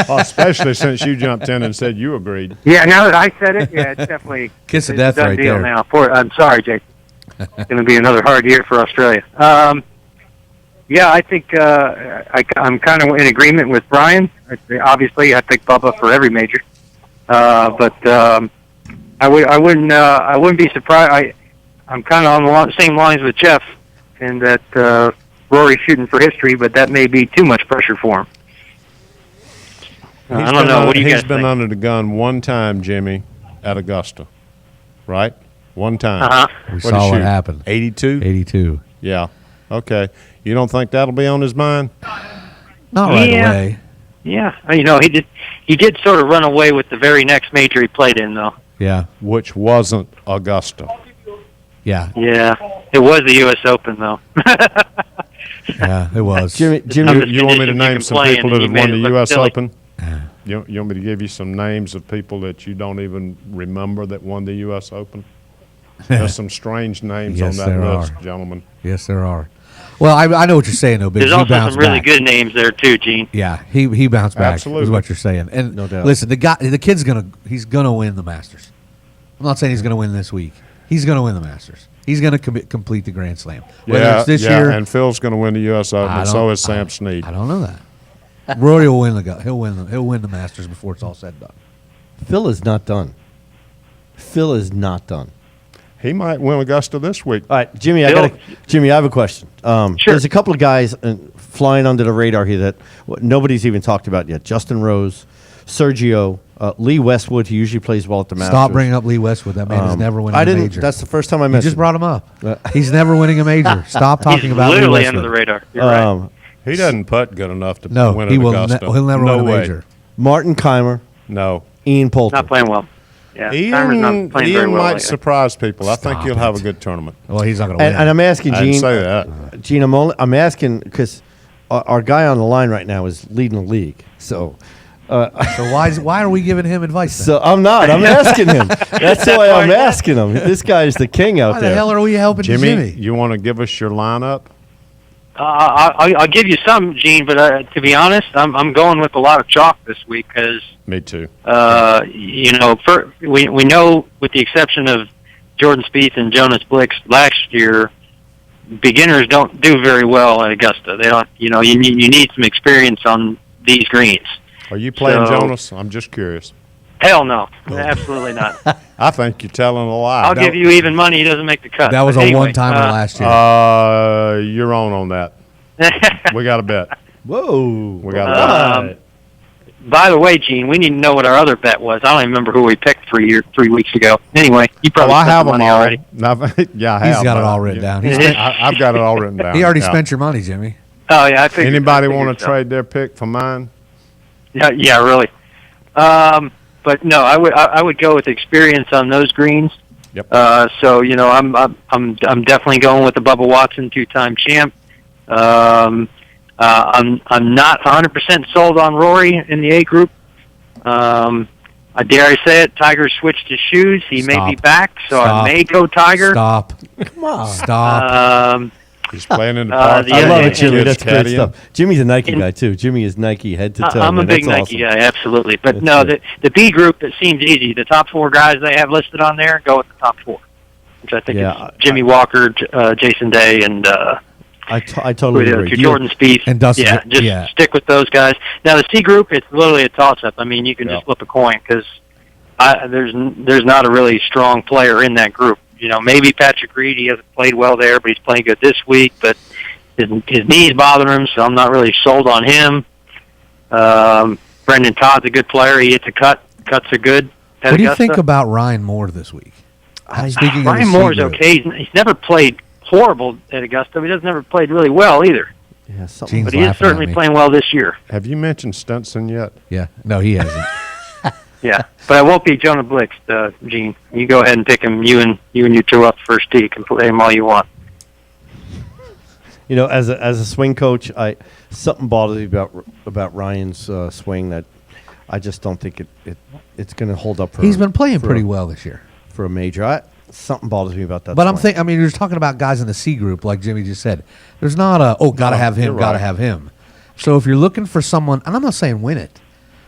[SPEAKER 1] Oh, especially since you jumped in and said you agreed.
[SPEAKER 5] yeah. Now that I said it, yeah, it's definitely
[SPEAKER 2] Kiss of
[SPEAKER 5] it's a
[SPEAKER 2] death
[SPEAKER 5] done
[SPEAKER 2] right
[SPEAKER 5] deal
[SPEAKER 2] there.
[SPEAKER 5] now. I'm sorry, Jason. It's going to be another hard year for Australia. Yeah, I think I'm kind of in agreement with Brian. Obviously, I pick Bubba for every major, but I wouldn't be surprised. I'm kind of on the same lines with Jeff, in that Rory's shooting for history, but that may be too much pressure for him. I don't know. What do you guys
[SPEAKER 1] He's been
[SPEAKER 5] think?
[SPEAKER 1] under the gun one time, Jimmy, at Augusta, right? One time.
[SPEAKER 5] Uh-huh.
[SPEAKER 2] We
[SPEAKER 1] What'd he
[SPEAKER 2] saw what
[SPEAKER 1] shoot?
[SPEAKER 2] happened.
[SPEAKER 1] 82?
[SPEAKER 2] 82.
[SPEAKER 1] Yeah. Okay. You don't think that'll be on his mind?
[SPEAKER 2] Not right
[SPEAKER 5] Yeah.
[SPEAKER 2] away.
[SPEAKER 5] Yeah, he did sort of run away with the very next major he played in, though.
[SPEAKER 2] Yeah.
[SPEAKER 1] Which wasn't Augusta.
[SPEAKER 2] Yeah.
[SPEAKER 5] Yeah, it was the U.S. Open, though.
[SPEAKER 2] Yeah, it was.
[SPEAKER 3] Jimmy,
[SPEAKER 5] I'm
[SPEAKER 3] Jimmy,
[SPEAKER 5] just-
[SPEAKER 1] You want me to
[SPEAKER 5] conditions
[SPEAKER 1] name
[SPEAKER 5] you
[SPEAKER 1] some
[SPEAKER 5] can play
[SPEAKER 1] people
[SPEAKER 5] in,
[SPEAKER 1] that
[SPEAKER 5] and
[SPEAKER 1] have
[SPEAKER 5] he
[SPEAKER 1] won
[SPEAKER 5] made
[SPEAKER 1] the
[SPEAKER 5] it look
[SPEAKER 1] U.S.
[SPEAKER 5] silly.
[SPEAKER 1] Open? You want me to give you some names of people that you don't even remember that won the U.S. Open? There's some strange names
[SPEAKER 2] Yes,
[SPEAKER 1] on that
[SPEAKER 2] there
[SPEAKER 1] list,
[SPEAKER 2] are.
[SPEAKER 1] gentlemen.
[SPEAKER 2] Yes, there are. Well, I know what you're saying, though, Big.
[SPEAKER 5] There's
[SPEAKER 2] He
[SPEAKER 5] also
[SPEAKER 2] bounced
[SPEAKER 5] some really
[SPEAKER 2] back.
[SPEAKER 5] good names there too, Gene.
[SPEAKER 2] Yeah, he bounced back.
[SPEAKER 1] Absolutely.
[SPEAKER 2] Is what you're saying. And
[SPEAKER 3] No doubt.
[SPEAKER 2] listen, the kid's he's gonna win the Masters. I'm not saying he's gonna win this week. He's gonna win the Masters. He's gonna complete the Grand Slam. Whether it's this year,
[SPEAKER 1] and Phil's going to win the U.S. Open,
[SPEAKER 2] I
[SPEAKER 1] and
[SPEAKER 2] don't-
[SPEAKER 1] so is Sam Snead.
[SPEAKER 2] I don't know that. Rory will win He'll win the Masters before it's all said and done.
[SPEAKER 3] Phil is not done. Phil is not done.
[SPEAKER 1] He might win Augusta this week.
[SPEAKER 3] All right, Jimmy,
[SPEAKER 5] Phil?
[SPEAKER 3] Jimmy, I have a question.
[SPEAKER 5] Sure.
[SPEAKER 3] There's a couple of guys flying under the radar here that nobody's even talked about yet. Justin Rose, Sergio, Lee Westwood, who usually plays well at the Masters.
[SPEAKER 2] Stop bringing up Lee Westwood. That man is never winning
[SPEAKER 3] I
[SPEAKER 2] a
[SPEAKER 3] didn't.
[SPEAKER 2] major.
[SPEAKER 3] That's the first time I
[SPEAKER 2] you
[SPEAKER 3] mentioned.
[SPEAKER 2] just brought him up. He's never winning a major. Stop talking
[SPEAKER 5] He's
[SPEAKER 2] about Lee
[SPEAKER 5] literally
[SPEAKER 2] Westwood.
[SPEAKER 5] under the radar. You're right.
[SPEAKER 1] He doesn't putt good enough to
[SPEAKER 2] No,
[SPEAKER 1] win
[SPEAKER 2] he
[SPEAKER 1] at
[SPEAKER 2] will.
[SPEAKER 1] Augusta.
[SPEAKER 2] He'll never
[SPEAKER 1] no
[SPEAKER 2] win a
[SPEAKER 1] way.
[SPEAKER 2] major.
[SPEAKER 3] Martin Keimer,
[SPEAKER 1] No.
[SPEAKER 3] Ian Poulter.
[SPEAKER 5] Not playing well. Yeah, Timer's not playing
[SPEAKER 1] Ian
[SPEAKER 5] very well
[SPEAKER 1] might
[SPEAKER 5] lately.
[SPEAKER 1] surprise people. I think
[SPEAKER 2] Stop
[SPEAKER 1] he'll have a
[SPEAKER 2] it.
[SPEAKER 1] good tournament.
[SPEAKER 2] Well, he's not going to win.
[SPEAKER 3] And I'm asking
[SPEAKER 1] I didn't
[SPEAKER 3] Gene.
[SPEAKER 1] say that.
[SPEAKER 3] Gene, I'm asking because our guy on the line right now is leading the league. So
[SPEAKER 2] so why are we giving him advice? Then?
[SPEAKER 3] So I'm not. I'm asking him. That's why I'm asking him. This guy's the king out
[SPEAKER 2] Why
[SPEAKER 3] there.
[SPEAKER 2] the hell are we helping
[SPEAKER 1] Jimmy, you want to give us your lineup?
[SPEAKER 5] I'll give you some, Gene, but to be honest, I'm going with a lot of chalk this week because
[SPEAKER 1] Me too.
[SPEAKER 5] we know, with the exception of Jordan Spieth and Jonas Blix last year, beginners don't do very well at Augusta. They don't. You need some experience on these greens.
[SPEAKER 1] Are you playing
[SPEAKER 5] So-
[SPEAKER 1] Jonas? I'm just curious.
[SPEAKER 5] Hell no, absolutely not.
[SPEAKER 1] I think you're telling a lie.
[SPEAKER 5] I'll give you even money. He doesn't make the cut.
[SPEAKER 2] That was
[SPEAKER 5] But
[SPEAKER 2] a
[SPEAKER 5] anyway,
[SPEAKER 2] one-timer last year.
[SPEAKER 1] You're on that. We got a bet.
[SPEAKER 3] Whoa.
[SPEAKER 1] We got a bet.
[SPEAKER 5] By the way, Gene, we need to know what our other bet was. I don't even remember who we picked 3 weeks ago. Anyway, you
[SPEAKER 1] Well,
[SPEAKER 5] probably
[SPEAKER 1] I
[SPEAKER 5] spent
[SPEAKER 1] have
[SPEAKER 5] the
[SPEAKER 1] them
[SPEAKER 5] money
[SPEAKER 1] all.
[SPEAKER 5] already.
[SPEAKER 1] Yeah, I have.
[SPEAKER 2] He's got it
[SPEAKER 1] but
[SPEAKER 2] all written down. He's
[SPEAKER 1] I've got it all written down.
[SPEAKER 2] he already
[SPEAKER 1] Yeah.
[SPEAKER 2] spent your money, Jimmy.
[SPEAKER 5] Oh yeah, I figured.
[SPEAKER 1] Anybody
[SPEAKER 5] I figured
[SPEAKER 1] want to
[SPEAKER 5] so.
[SPEAKER 1] trade their pick for mine?
[SPEAKER 5] Yeah, really. But no, I would go with experience on those greens.
[SPEAKER 1] Yep.
[SPEAKER 5] So I'm definitely going with the Bubba Watson 2-time champ. I'm not 100% sold on Rory in the A group. Dare I say it? Tiger switched his shoes. He may be
[SPEAKER 2] Stop.
[SPEAKER 5] back, so
[SPEAKER 2] Stop.
[SPEAKER 5] I may go Tiger.
[SPEAKER 2] Stop.
[SPEAKER 3] Come on.
[SPEAKER 2] Stop.
[SPEAKER 1] He's playing in the park.
[SPEAKER 5] the
[SPEAKER 3] I
[SPEAKER 5] Yeah,
[SPEAKER 3] love
[SPEAKER 5] yeah,
[SPEAKER 3] it, Jimmy.
[SPEAKER 5] yeah.
[SPEAKER 3] That's great
[SPEAKER 1] Caddying.
[SPEAKER 3] stuff. Jimmy's a Nike
[SPEAKER 5] And-
[SPEAKER 3] guy too. Jimmy is Nike head to toe.
[SPEAKER 5] I'm a
[SPEAKER 3] man.
[SPEAKER 5] big
[SPEAKER 3] That's
[SPEAKER 5] Nike
[SPEAKER 3] awesome.
[SPEAKER 5] guy, absolutely. But
[SPEAKER 3] That's
[SPEAKER 5] no,
[SPEAKER 3] good.
[SPEAKER 5] the B group, it seems easy. The top 4 guys they have listed on there, go with the top 4, which I think
[SPEAKER 3] Yeah,
[SPEAKER 5] is Jimmy Walker, Jason Day, and
[SPEAKER 3] I totally agree. You-
[SPEAKER 5] Jordan Spieth.
[SPEAKER 2] And Dustin-
[SPEAKER 5] Yeah, just
[SPEAKER 2] yeah.
[SPEAKER 5] stick with those guys. Now the C group, it's literally a toss-up. I mean, you can just flip a coin because there's not a really strong player in that group. Maybe Patrick Reed. He hasn't played well there, but he's playing good this week. But his knees bother him, so I'm not really sold on him. Brendan Todd's a good player. He hits a cut. Cuts are good. at
[SPEAKER 2] What do you
[SPEAKER 5] Augusta.
[SPEAKER 2] think about Ryan Moore this week? Speaking of the
[SPEAKER 5] Ryan
[SPEAKER 2] C
[SPEAKER 5] Moore's
[SPEAKER 2] group.
[SPEAKER 5] okay. He's never played horrible at Augusta, but he doesn't never played really well either.
[SPEAKER 3] Yeah, something.
[SPEAKER 2] Gene's
[SPEAKER 5] But he is
[SPEAKER 2] laughing at
[SPEAKER 5] certainly
[SPEAKER 2] me.
[SPEAKER 5] playing well this year.
[SPEAKER 1] Have you mentioned Stinson yet?
[SPEAKER 2] Yeah. No, he hasn't.
[SPEAKER 5] Yeah, but I won't be Jonah Blix, Gene. You go ahead and pick him. You and you two up first tee. You can play him all you want.
[SPEAKER 3] You know, as a swing coach, something bothers me about Ryan's swing that I just don't think it's going to hold up for.
[SPEAKER 2] He's been playing
[SPEAKER 3] for
[SPEAKER 2] pretty
[SPEAKER 3] a-
[SPEAKER 2] well this year.
[SPEAKER 3] for a major. Something bothers me about that.
[SPEAKER 2] But
[SPEAKER 3] swing.
[SPEAKER 2] I mean, you're talking about guys in the C group, like Jimmy just said. There's not gotta have him,
[SPEAKER 1] you're
[SPEAKER 2] gotta
[SPEAKER 1] right.
[SPEAKER 2] have him. So if you're looking for someone, and I'm not saying win it,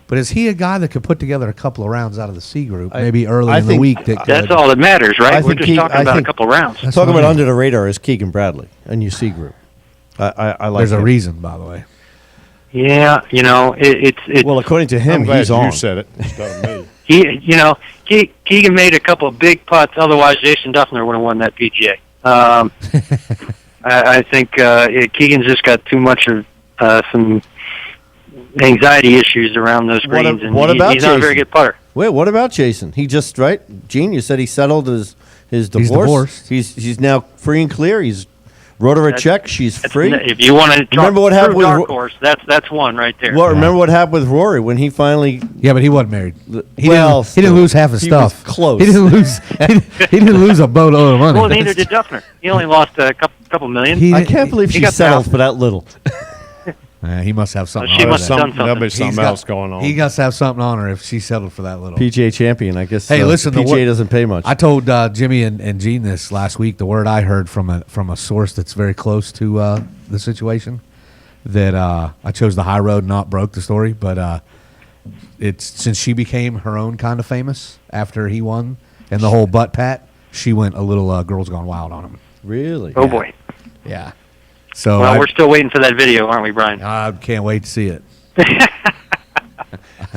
[SPEAKER 2] but is he a guy that could put together a couple of rounds out of the C group, maybe early
[SPEAKER 3] I
[SPEAKER 2] in the
[SPEAKER 3] think-
[SPEAKER 2] week? That
[SPEAKER 5] That's
[SPEAKER 2] could-
[SPEAKER 5] all that matters, right?
[SPEAKER 3] I
[SPEAKER 5] We're
[SPEAKER 3] think
[SPEAKER 5] just
[SPEAKER 3] he-
[SPEAKER 5] talking
[SPEAKER 3] I
[SPEAKER 5] about a
[SPEAKER 3] think-
[SPEAKER 5] couple rounds.
[SPEAKER 2] That's
[SPEAKER 3] Talking
[SPEAKER 2] what I
[SPEAKER 3] about
[SPEAKER 2] mean.
[SPEAKER 3] under the radar is Keegan Bradley and you C group. I like.
[SPEAKER 2] There's a
[SPEAKER 3] him.
[SPEAKER 2] reason, by the way.
[SPEAKER 5] Yeah, you know, it's
[SPEAKER 3] Well, according to
[SPEAKER 1] I'm
[SPEAKER 3] him,
[SPEAKER 1] glad
[SPEAKER 3] he's
[SPEAKER 1] you
[SPEAKER 3] on.
[SPEAKER 1] said it instead of me.
[SPEAKER 5] Keegan made a couple of big putts. Otherwise, Jason Duffner would have won that PGA. I think Keegan's just got too much of some anxiety issues around those
[SPEAKER 3] What a-
[SPEAKER 5] greens, and
[SPEAKER 3] what about
[SPEAKER 5] he's not a very
[SPEAKER 3] Jason?
[SPEAKER 5] good putter.
[SPEAKER 3] Wait, what about Jason? He just right, Gene. You said he settled his divorce.
[SPEAKER 2] divorced.
[SPEAKER 3] He's now free and clear. He's wrote her a check. She's free.
[SPEAKER 5] If you want to
[SPEAKER 3] Remember what happened with
[SPEAKER 5] dark horse, that's one right there.
[SPEAKER 3] Well, remember what happened with Rory when he finally.
[SPEAKER 2] Yeah, but he wasn't married. He
[SPEAKER 3] Well,
[SPEAKER 2] didn't, he didn't
[SPEAKER 3] still,
[SPEAKER 2] lose half his
[SPEAKER 3] he was
[SPEAKER 2] stuff.
[SPEAKER 3] close.
[SPEAKER 2] He didn't lose. he didn't lose a boatload of money.
[SPEAKER 5] Well, neither did Duffner. He only lost a couple million.
[SPEAKER 2] He-
[SPEAKER 3] I can't believe
[SPEAKER 5] he
[SPEAKER 3] she
[SPEAKER 5] got
[SPEAKER 3] settled
[SPEAKER 5] bounced.
[SPEAKER 3] for that little.
[SPEAKER 2] He must have something.
[SPEAKER 5] She
[SPEAKER 2] on
[SPEAKER 5] must
[SPEAKER 2] her
[SPEAKER 5] have
[SPEAKER 2] then.
[SPEAKER 5] done
[SPEAKER 1] There'll be
[SPEAKER 5] something.
[SPEAKER 1] something else going on.
[SPEAKER 2] He got to have something on her if she settled for that little.
[SPEAKER 3] PGA champion, I guess.
[SPEAKER 2] Hey, listen, the
[SPEAKER 3] PGA
[SPEAKER 2] wor-
[SPEAKER 3] doesn't pay much.
[SPEAKER 2] I told Jimmy and Gene this last week. The word I heard from a source that's very close to the situation, that I chose the high road, not broke the story, but it's since she became her own kind of famous after he won and the whole butt pat, she went a little girls gone wild on him.
[SPEAKER 3] Really?
[SPEAKER 5] Oh boy.
[SPEAKER 2] Yeah. So
[SPEAKER 5] Well, we're still waiting for that video, aren't we, Brian?
[SPEAKER 2] I can't wait to see it.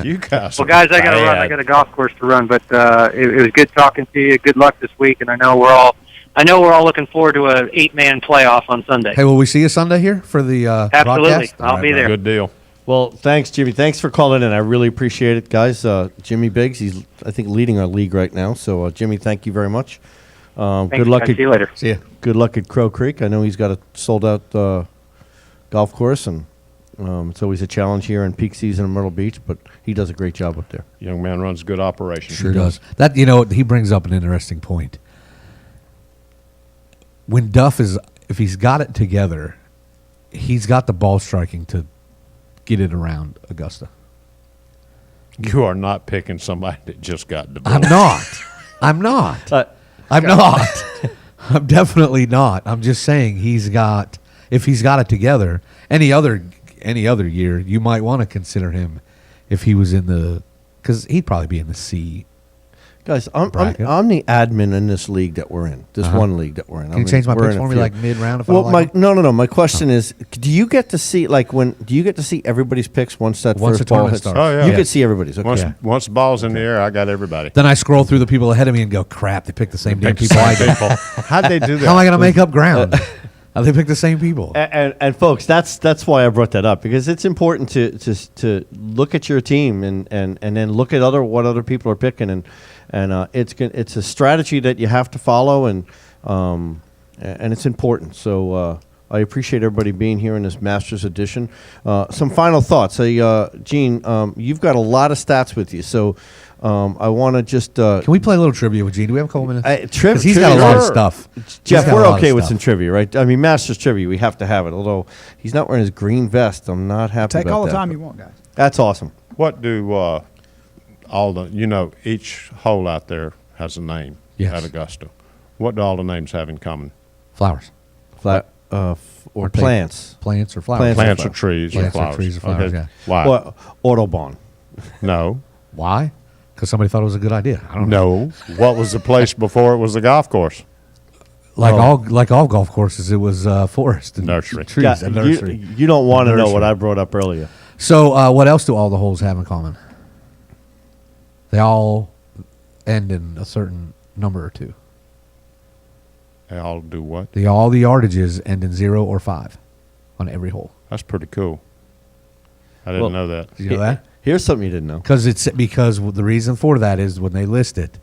[SPEAKER 1] You guys.
[SPEAKER 5] Well, guys, I got to run. I got a golf course to run, but it was good talking to you. Good luck this week, and I know we're all looking forward to a 8-man playoff on Sunday.
[SPEAKER 2] Hey, will we see you Sunday here for the
[SPEAKER 5] Absolutely.
[SPEAKER 2] broadcast?
[SPEAKER 5] I'll be there.
[SPEAKER 1] Good deal.
[SPEAKER 3] Well, thanks, Jimmy. Thanks for calling in. I really appreciate it, guys. Jimmy Biggs, he's, I think, leading our league right now. So, Jimmy, thank you very much.
[SPEAKER 5] Thanks,
[SPEAKER 3] Good luck.
[SPEAKER 5] guys. See you later.
[SPEAKER 2] See ya.
[SPEAKER 3] Good luck at Crow Creek. I know he's got a sold-out golf course, and it's always a challenge here in peak season in Myrtle Beach, but he does a great job up there.
[SPEAKER 1] Young man runs a good operation.
[SPEAKER 2] Sure does. That he brings up an interesting point. When Duff if he's got it together, he's got the ball striking to get it around Augusta.
[SPEAKER 1] You are not picking somebody that just got divorced.
[SPEAKER 2] I'm not. I'm not. I'm not. I'm definitely not. I'm just saying if he's got it together, any other year, you might want to consider him if he was because he'd probably be in the C.
[SPEAKER 3] Guys, I'm
[SPEAKER 2] Bracket.
[SPEAKER 3] the admin in this league that we're in, this one league that we're in.
[SPEAKER 2] Can you change my picks for me, like mid-round? If I
[SPEAKER 3] Well,
[SPEAKER 2] don't like them?
[SPEAKER 3] no. My question is, do you get to see everybody's picks once that
[SPEAKER 2] Once
[SPEAKER 3] first
[SPEAKER 2] the
[SPEAKER 3] ball
[SPEAKER 2] tournament
[SPEAKER 3] hits?
[SPEAKER 2] starts.
[SPEAKER 1] Oh, yeah.
[SPEAKER 3] You
[SPEAKER 1] Yeah.
[SPEAKER 3] can see everybody's. Okay.
[SPEAKER 1] Once,
[SPEAKER 2] Yeah.
[SPEAKER 1] once the ball's in the air, I got everybody.
[SPEAKER 2] Then I scroll through the people ahead of me and go, crap, they picked the same damn
[SPEAKER 1] Pick
[SPEAKER 2] people I
[SPEAKER 1] the
[SPEAKER 2] did.
[SPEAKER 1] same people. How'd they do that?
[SPEAKER 2] How am I going to make up ground? They picked the same people.
[SPEAKER 3] And folks, that's why I brought that up, because it's important to look at your team and then look at what other people are picking, and it's a strategy that you have to follow, and it's important. So I appreciate everybody being here in this Masters edition. Some final thoughts. Gene, you've got a lot of stats with you, so I want to just
[SPEAKER 2] Can we play a little trivia with Gene? Do we have a couple minutes? Because he's got a lot of stuff.
[SPEAKER 3] Jeff,
[SPEAKER 2] He's got
[SPEAKER 3] we're
[SPEAKER 2] a lot of
[SPEAKER 3] okay with
[SPEAKER 2] stuff.
[SPEAKER 3] some trivia, right? I mean, Masters trivia, we have to have it. Although he's not wearing his green vest, I'm not happy
[SPEAKER 4] Take
[SPEAKER 3] about
[SPEAKER 4] all the
[SPEAKER 3] that,
[SPEAKER 4] time
[SPEAKER 3] but
[SPEAKER 4] you want, guys.
[SPEAKER 3] That's awesome.
[SPEAKER 1] What do each hole out there has a name
[SPEAKER 2] Yes.
[SPEAKER 1] at Augusta. What do all the names have in common?
[SPEAKER 2] Flowers.
[SPEAKER 3] Or
[SPEAKER 2] Or
[SPEAKER 3] plants.
[SPEAKER 2] Plants or flowers.
[SPEAKER 3] Plants.
[SPEAKER 1] Plants or trees or
[SPEAKER 2] Plants or
[SPEAKER 1] flowers?
[SPEAKER 2] trees or flowers, yeah.
[SPEAKER 1] Why?
[SPEAKER 3] Well, Autobahn.
[SPEAKER 1] No.
[SPEAKER 2] Why? Because somebody thought it was a good idea. I don't know.
[SPEAKER 1] No. What was the place before it was a golf course?
[SPEAKER 2] Like all golf courses, it was forest and
[SPEAKER 1] Nursery.
[SPEAKER 2] trees
[SPEAKER 3] Yeah,
[SPEAKER 2] and nursery.
[SPEAKER 3] You don't want to know
[SPEAKER 2] Nursery.
[SPEAKER 3] what I brought up earlier.
[SPEAKER 2] So what else do all the holes have in common? They all end in a certain number or two.
[SPEAKER 1] They all do what?
[SPEAKER 2] All the yardages end in 0 or 5 on every hole.
[SPEAKER 1] That's pretty cool. I didn't
[SPEAKER 3] Well,
[SPEAKER 1] know that.
[SPEAKER 2] Did you know that?
[SPEAKER 3] Here's something you didn't know.
[SPEAKER 2] Because the reason for that is when they list it,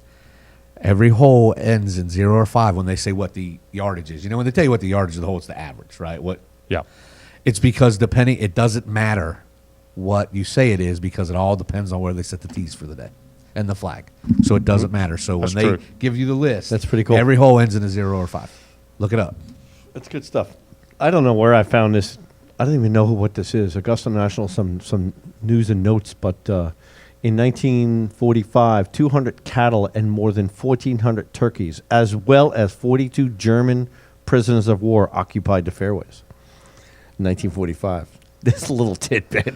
[SPEAKER 2] every hole ends in 0 or 5 when they say what the yardage is. You know, when they tell you what the yardage of the hole, it's the average, right?
[SPEAKER 1] Yeah.
[SPEAKER 2] It's because it doesn't matter what you say it is, because it all depends on where they set the tees for the day and the flag. So it doesn't matter. So
[SPEAKER 1] That's
[SPEAKER 2] when they
[SPEAKER 1] true.
[SPEAKER 2] give you the list,
[SPEAKER 3] That's pretty cool.
[SPEAKER 2] Every hole ends in a 0 or 5. Look it up.
[SPEAKER 3] That's good stuff. I don't know where I found this. I don't even know what this is. Augusta National, some news and notes, but in 1945, 200 cattle and more than 1,400 turkeys, as well as 42 German prisoners of war occupied the fairways. 1945. This little tidbit.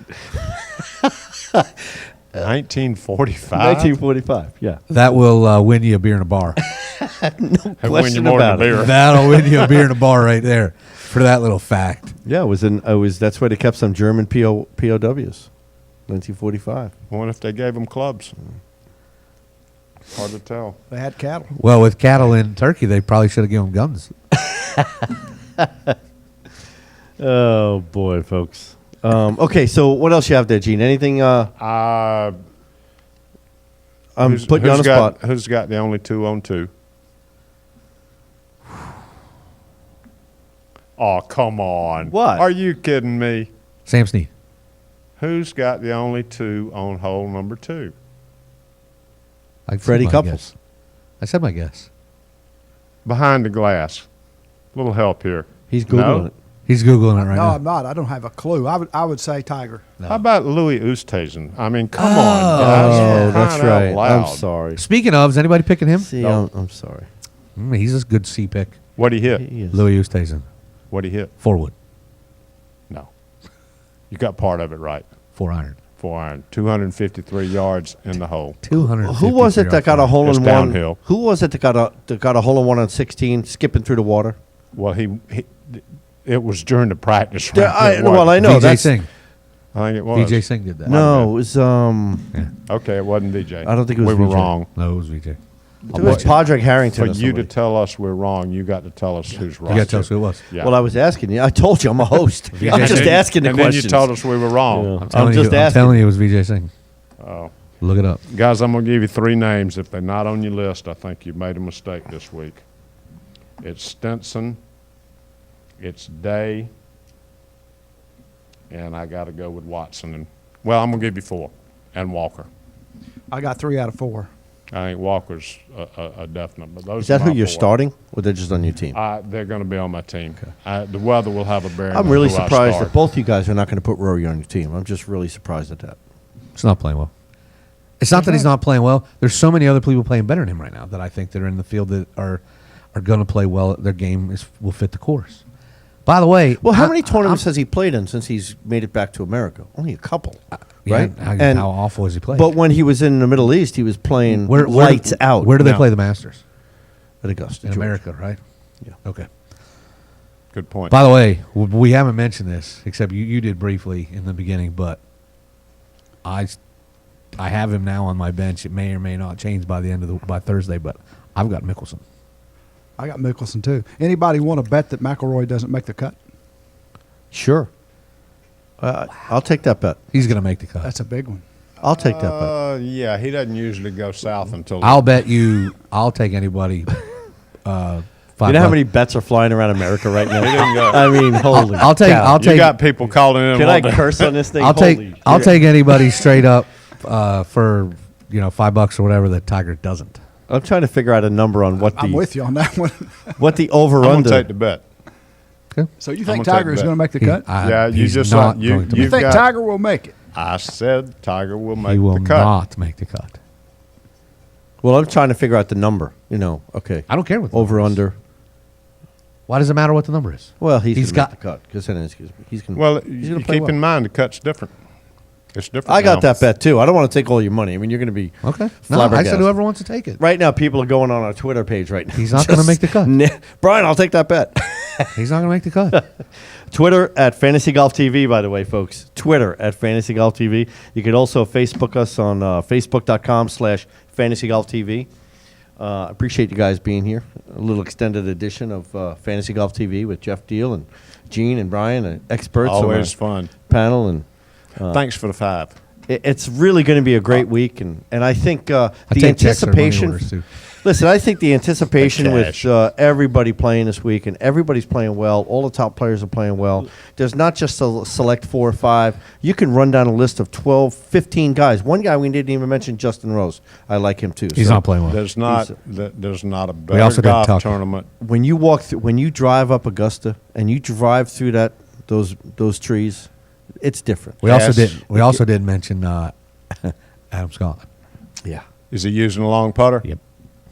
[SPEAKER 1] 1945.
[SPEAKER 3] 1945, yeah.
[SPEAKER 2] That will win you a beer in a bar.
[SPEAKER 1] Win you
[SPEAKER 3] Question
[SPEAKER 1] more than
[SPEAKER 3] about
[SPEAKER 1] a
[SPEAKER 3] it.
[SPEAKER 1] beer.
[SPEAKER 2] That'll win you a beer in a bar right there for that little fact.
[SPEAKER 3] Yeah, that's where they kept some German POWs. 1945.
[SPEAKER 1] I wonder if they gave them clubs. Hard to tell.
[SPEAKER 4] They had cattle.
[SPEAKER 2] Well, with cattle in Turkey, they probably should have given them guns.
[SPEAKER 3] Oh boy, folks. Okay, so what else you have there, Gene? Anything? I'm putting you on the spot.
[SPEAKER 1] Who's got the only 2-on-2? Oh, come on.
[SPEAKER 3] What?
[SPEAKER 1] Are you kidding me?
[SPEAKER 2] Sam Snead.
[SPEAKER 1] Who's got the only 2 on hole number 2?
[SPEAKER 2] I said
[SPEAKER 3] Freddie
[SPEAKER 2] my
[SPEAKER 3] Couples.
[SPEAKER 2] guess. I said my guess.
[SPEAKER 1] Behind the glass. Little help here.
[SPEAKER 3] He's
[SPEAKER 1] No?
[SPEAKER 3] Googling it.
[SPEAKER 2] He's Googling it right
[SPEAKER 4] No,
[SPEAKER 2] now.
[SPEAKER 4] I'm not. I don't have a clue. I would say Tiger.
[SPEAKER 2] No.
[SPEAKER 1] How about Louis Oosthuizen? I mean, come on,
[SPEAKER 3] Oh,
[SPEAKER 1] guys. For
[SPEAKER 3] that's
[SPEAKER 1] crying out
[SPEAKER 3] right.
[SPEAKER 1] loud.
[SPEAKER 3] I'm sorry.
[SPEAKER 2] Speaking of, is anybody picking him?
[SPEAKER 3] See,
[SPEAKER 1] No.
[SPEAKER 3] I'm sorry.
[SPEAKER 2] He's a good C pick.
[SPEAKER 1] What'd he hit?
[SPEAKER 3] He is.
[SPEAKER 2] Louis Oosthuizen.
[SPEAKER 1] What'd he hit?
[SPEAKER 2] 4-wood.
[SPEAKER 1] No. You got part of it right.
[SPEAKER 2] 4-iron.
[SPEAKER 1] 4-iron. 253 yards in the hole.
[SPEAKER 2] 200.
[SPEAKER 3] Who was it that got a hole
[SPEAKER 1] It's
[SPEAKER 3] in one?
[SPEAKER 1] downhill.
[SPEAKER 3] Who was it that got a hole in one on 16, skipping through the water?
[SPEAKER 1] Well, it was during the practice
[SPEAKER 3] Yeah,
[SPEAKER 1] round. It wasn't.
[SPEAKER 3] well, I know
[SPEAKER 2] VJ
[SPEAKER 3] that's.
[SPEAKER 2] Singh.
[SPEAKER 1] I think it was.
[SPEAKER 2] VJ Singh did that.
[SPEAKER 3] No, it was
[SPEAKER 1] Okay, it wasn't VJ.
[SPEAKER 3] I don't think it was
[SPEAKER 1] We were
[SPEAKER 3] VJ.
[SPEAKER 1] wrong.
[SPEAKER 2] No, it was VJ.
[SPEAKER 3] it was Padraig Harrington.
[SPEAKER 1] For
[SPEAKER 3] or
[SPEAKER 1] you to
[SPEAKER 3] somebody.
[SPEAKER 1] tell us we're wrong, you got to tell us who's right.
[SPEAKER 2] You got to tell us who it was.
[SPEAKER 1] Yeah.
[SPEAKER 3] Well, I was asking you. I told you I'm a host. I'm
[SPEAKER 2] And
[SPEAKER 3] just
[SPEAKER 1] then-
[SPEAKER 3] asking the
[SPEAKER 1] and
[SPEAKER 3] questions.
[SPEAKER 1] then you told us we were wrong.
[SPEAKER 3] Yeah.
[SPEAKER 2] I'm
[SPEAKER 3] I'm
[SPEAKER 2] telling
[SPEAKER 3] just
[SPEAKER 2] you, I'm
[SPEAKER 3] asking.
[SPEAKER 2] telling you it was VJ Singh.
[SPEAKER 1] Oh.
[SPEAKER 2] Look it up.
[SPEAKER 1] Guys, I'm going to give you 3 names. If they're not on your list, I think you've made a mistake this week. It's Stinson, it's Day, and I got to go with Watson. And well, I'm going to give you 4, and Walker.
[SPEAKER 4] I got 3 out of 4.
[SPEAKER 1] I think Walker's a definite. But those
[SPEAKER 3] Is that
[SPEAKER 1] are
[SPEAKER 3] who
[SPEAKER 1] my
[SPEAKER 3] you're
[SPEAKER 1] 4.
[SPEAKER 3] starting, or they're just on your team?
[SPEAKER 1] They're going to be on my team. The weather will have a bearing.
[SPEAKER 3] I'm
[SPEAKER 1] on
[SPEAKER 3] really
[SPEAKER 1] who I
[SPEAKER 3] surprised
[SPEAKER 1] start.
[SPEAKER 3] that both you guys are not going to put Rory on your team. I'm just really surprised at that.
[SPEAKER 2] It's not playing well. It's not that he's not playing well. There's so many other people playing better than him right now that I think that are in the field that are going to play well. Their game will fit the course. By the way,
[SPEAKER 3] Well, how many tournaments has he played in since he's made it back to America? Only a couple, right?
[SPEAKER 2] Yeah, how awful has he played?
[SPEAKER 3] But when he was in the Middle East, he was playing
[SPEAKER 2] where
[SPEAKER 3] lights out.
[SPEAKER 2] Where do they
[SPEAKER 1] No.
[SPEAKER 2] play the Masters?
[SPEAKER 3] At Augusta,
[SPEAKER 2] In
[SPEAKER 3] Georgia.
[SPEAKER 2] America, right?
[SPEAKER 3] Yeah.
[SPEAKER 2] Okay.
[SPEAKER 1] Good point.
[SPEAKER 2] By the way, we haven't mentioned this, except you did briefly in the beginning, but I have him now on my bench. It may or may not change by the end of by Thursday, but I've got Mickelson.
[SPEAKER 4] I got Mickelson too. Anybody want to bet that McIlroy doesn't make the cut?
[SPEAKER 3] Sure. I'll take that bet.
[SPEAKER 2] He's going to make the cut.
[SPEAKER 4] That's a big one.
[SPEAKER 3] I'll take that bet.
[SPEAKER 1] Yeah, he doesn't usually go south until.
[SPEAKER 2] I'll bet you. I'll take anybody. $5.
[SPEAKER 3] You know how many bets are flying around America right now?
[SPEAKER 1] didn't go.
[SPEAKER 3] I mean, holy.
[SPEAKER 2] I'll take.
[SPEAKER 3] cow.
[SPEAKER 2] I'll
[SPEAKER 1] You
[SPEAKER 2] take.
[SPEAKER 1] got people calling in.
[SPEAKER 3] Can I
[SPEAKER 1] wanting-
[SPEAKER 3] curse on this thing?
[SPEAKER 2] I'll
[SPEAKER 3] Holy
[SPEAKER 2] take. I'll
[SPEAKER 3] shit.
[SPEAKER 2] take anybody straight up for $5 or whatever that Tiger doesn't.
[SPEAKER 3] I'm trying to figure out a number on what
[SPEAKER 4] I'm
[SPEAKER 3] the
[SPEAKER 4] with you on that one.
[SPEAKER 3] what the over
[SPEAKER 1] I'm gonna
[SPEAKER 3] under.
[SPEAKER 1] take the bet.
[SPEAKER 4] So you
[SPEAKER 1] I'm
[SPEAKER 4] think
[SPEAKER 1] gonna take
[SPEAKER 4] Tiger is
[SPEAKER 1] that.
[SPEAKER 4] going to make the cut?
[SPEAKER 1] Yeah, you
[SPEAKER 2] he's
[SPEAKER 1] just
[SPEAKER 2] not
[SPEAKER 1] said- you-
[SPEAKER 2] going to
[SPEAKER 1] you
[SPEAKER 4] You
[SPEAKER 2] make
[SPEAKER 4] think
[SPEAKER 1] got-
[SPEAKER 4] Tiger will make it?
[SPEAKER 1] I said Tiger will make
[SPEAKER 2] He will
[SPEAKER 1] the cut.
[SPEAKER 2] not make the cut.
[SPEAKER 3] Well, I'm trying to figure out the number. Okay.
[SPEAKER 2] I don't care what the
[SPEAKER 3] Over
[SPEAKER 2] number is.
[SPEAKER 3] under.
[SPEAKER 2] Why does it matter what the number is?
[SPEAKER 3] Well, he's
[SPEAKER 2] He's
[SPEAKER 3] gonna
[SPEAKER 2] got-
[SPEAKER 3] make the cut because then he's going.
[SPEAKER 1] Well,
[SPEAKER 3] he's
[SPEAKER 1] you
[SPEAKER 3] gonna play
[SPEAKER 1] keep
[SPEAKER 3] well.
[SPEAKER 1] in mind the cut's different. It's different.
[SPEAKER 3] I got
[SPEAKER 1] now.
[SPEAKER 3] that bet too. I don't want to take all your money. I mean, you're going to be
[SPEAKER 2] Okay. No, I
[SPEAKER 3] flabbergasted.
[SPEAKER 2] said whoever wants to take it.
[SPEAKER 3] Right now, people are going on our Twitter page right now.
[SPEAKER 2] He's not gonna make the cut.
[SPEAKER 3] Brian, I'll take that bet.
[SPEAKER 2] He's not going to make the cut.
[SPEAKER 3] Twitter at Fantasy Golf TV, by the way, folks. Twitter at Fantasy Golf TV. You could also Facebook us on Facebook.com/Fantasy Golf TV. Appreciate you guys being here. A little extended edition of Fantasy Golf TV with Jeff Deal and Gene and Brian, experts
[SPEAKER 1] Always
[SPEAKER 3] on our
[SPEAKER 1] fun.
[SPEAKER 3] panel. And
[SPEAKER 1] Thanks for the 5.
[SPEAKER 3] it's really going to be a great week. And I think the
[SPEAKER 2] I take checks or money
[SPEAKER 3] anticipation.
[SPEAKER 2] orders, too.
[SPEAKER 3] Listen, I think the anticipation with
[SPEAKER 1] cash.
[SPEAKER 3] everybody playing this week, and everybody's playing well. All the top players are playing well. There's not just a select 4 or 5. You can run down a list of 12, 15 guys. One guy we didn't even mention, Justin Rose. I like him too.
[SPEAKER 2] He's
[SPEAKER 3] So
[SPEAKER 2] not playing well.
[SPEAKER 1] There's not a
[SPEAKER 2] also
[SPEAKER 1] better
[SPEAKER 2] did
[SPEAKER 1] golf
[SPEAKER 2] Tucker.
[SPEAKER 1] tournament.
[SPEAKER 3] when you when you drive up Augusta and you drive through those trees, it's different.
[SPEAKER 2] We also
[SPEAKER 1] Yes.
[SPEAKER 2] did. We also did mention Adam Scott.
[SPEAKER 3] Yeah,
[SPEAKER 1] Is he using a long putter?
[SPEAKER 2] Yep.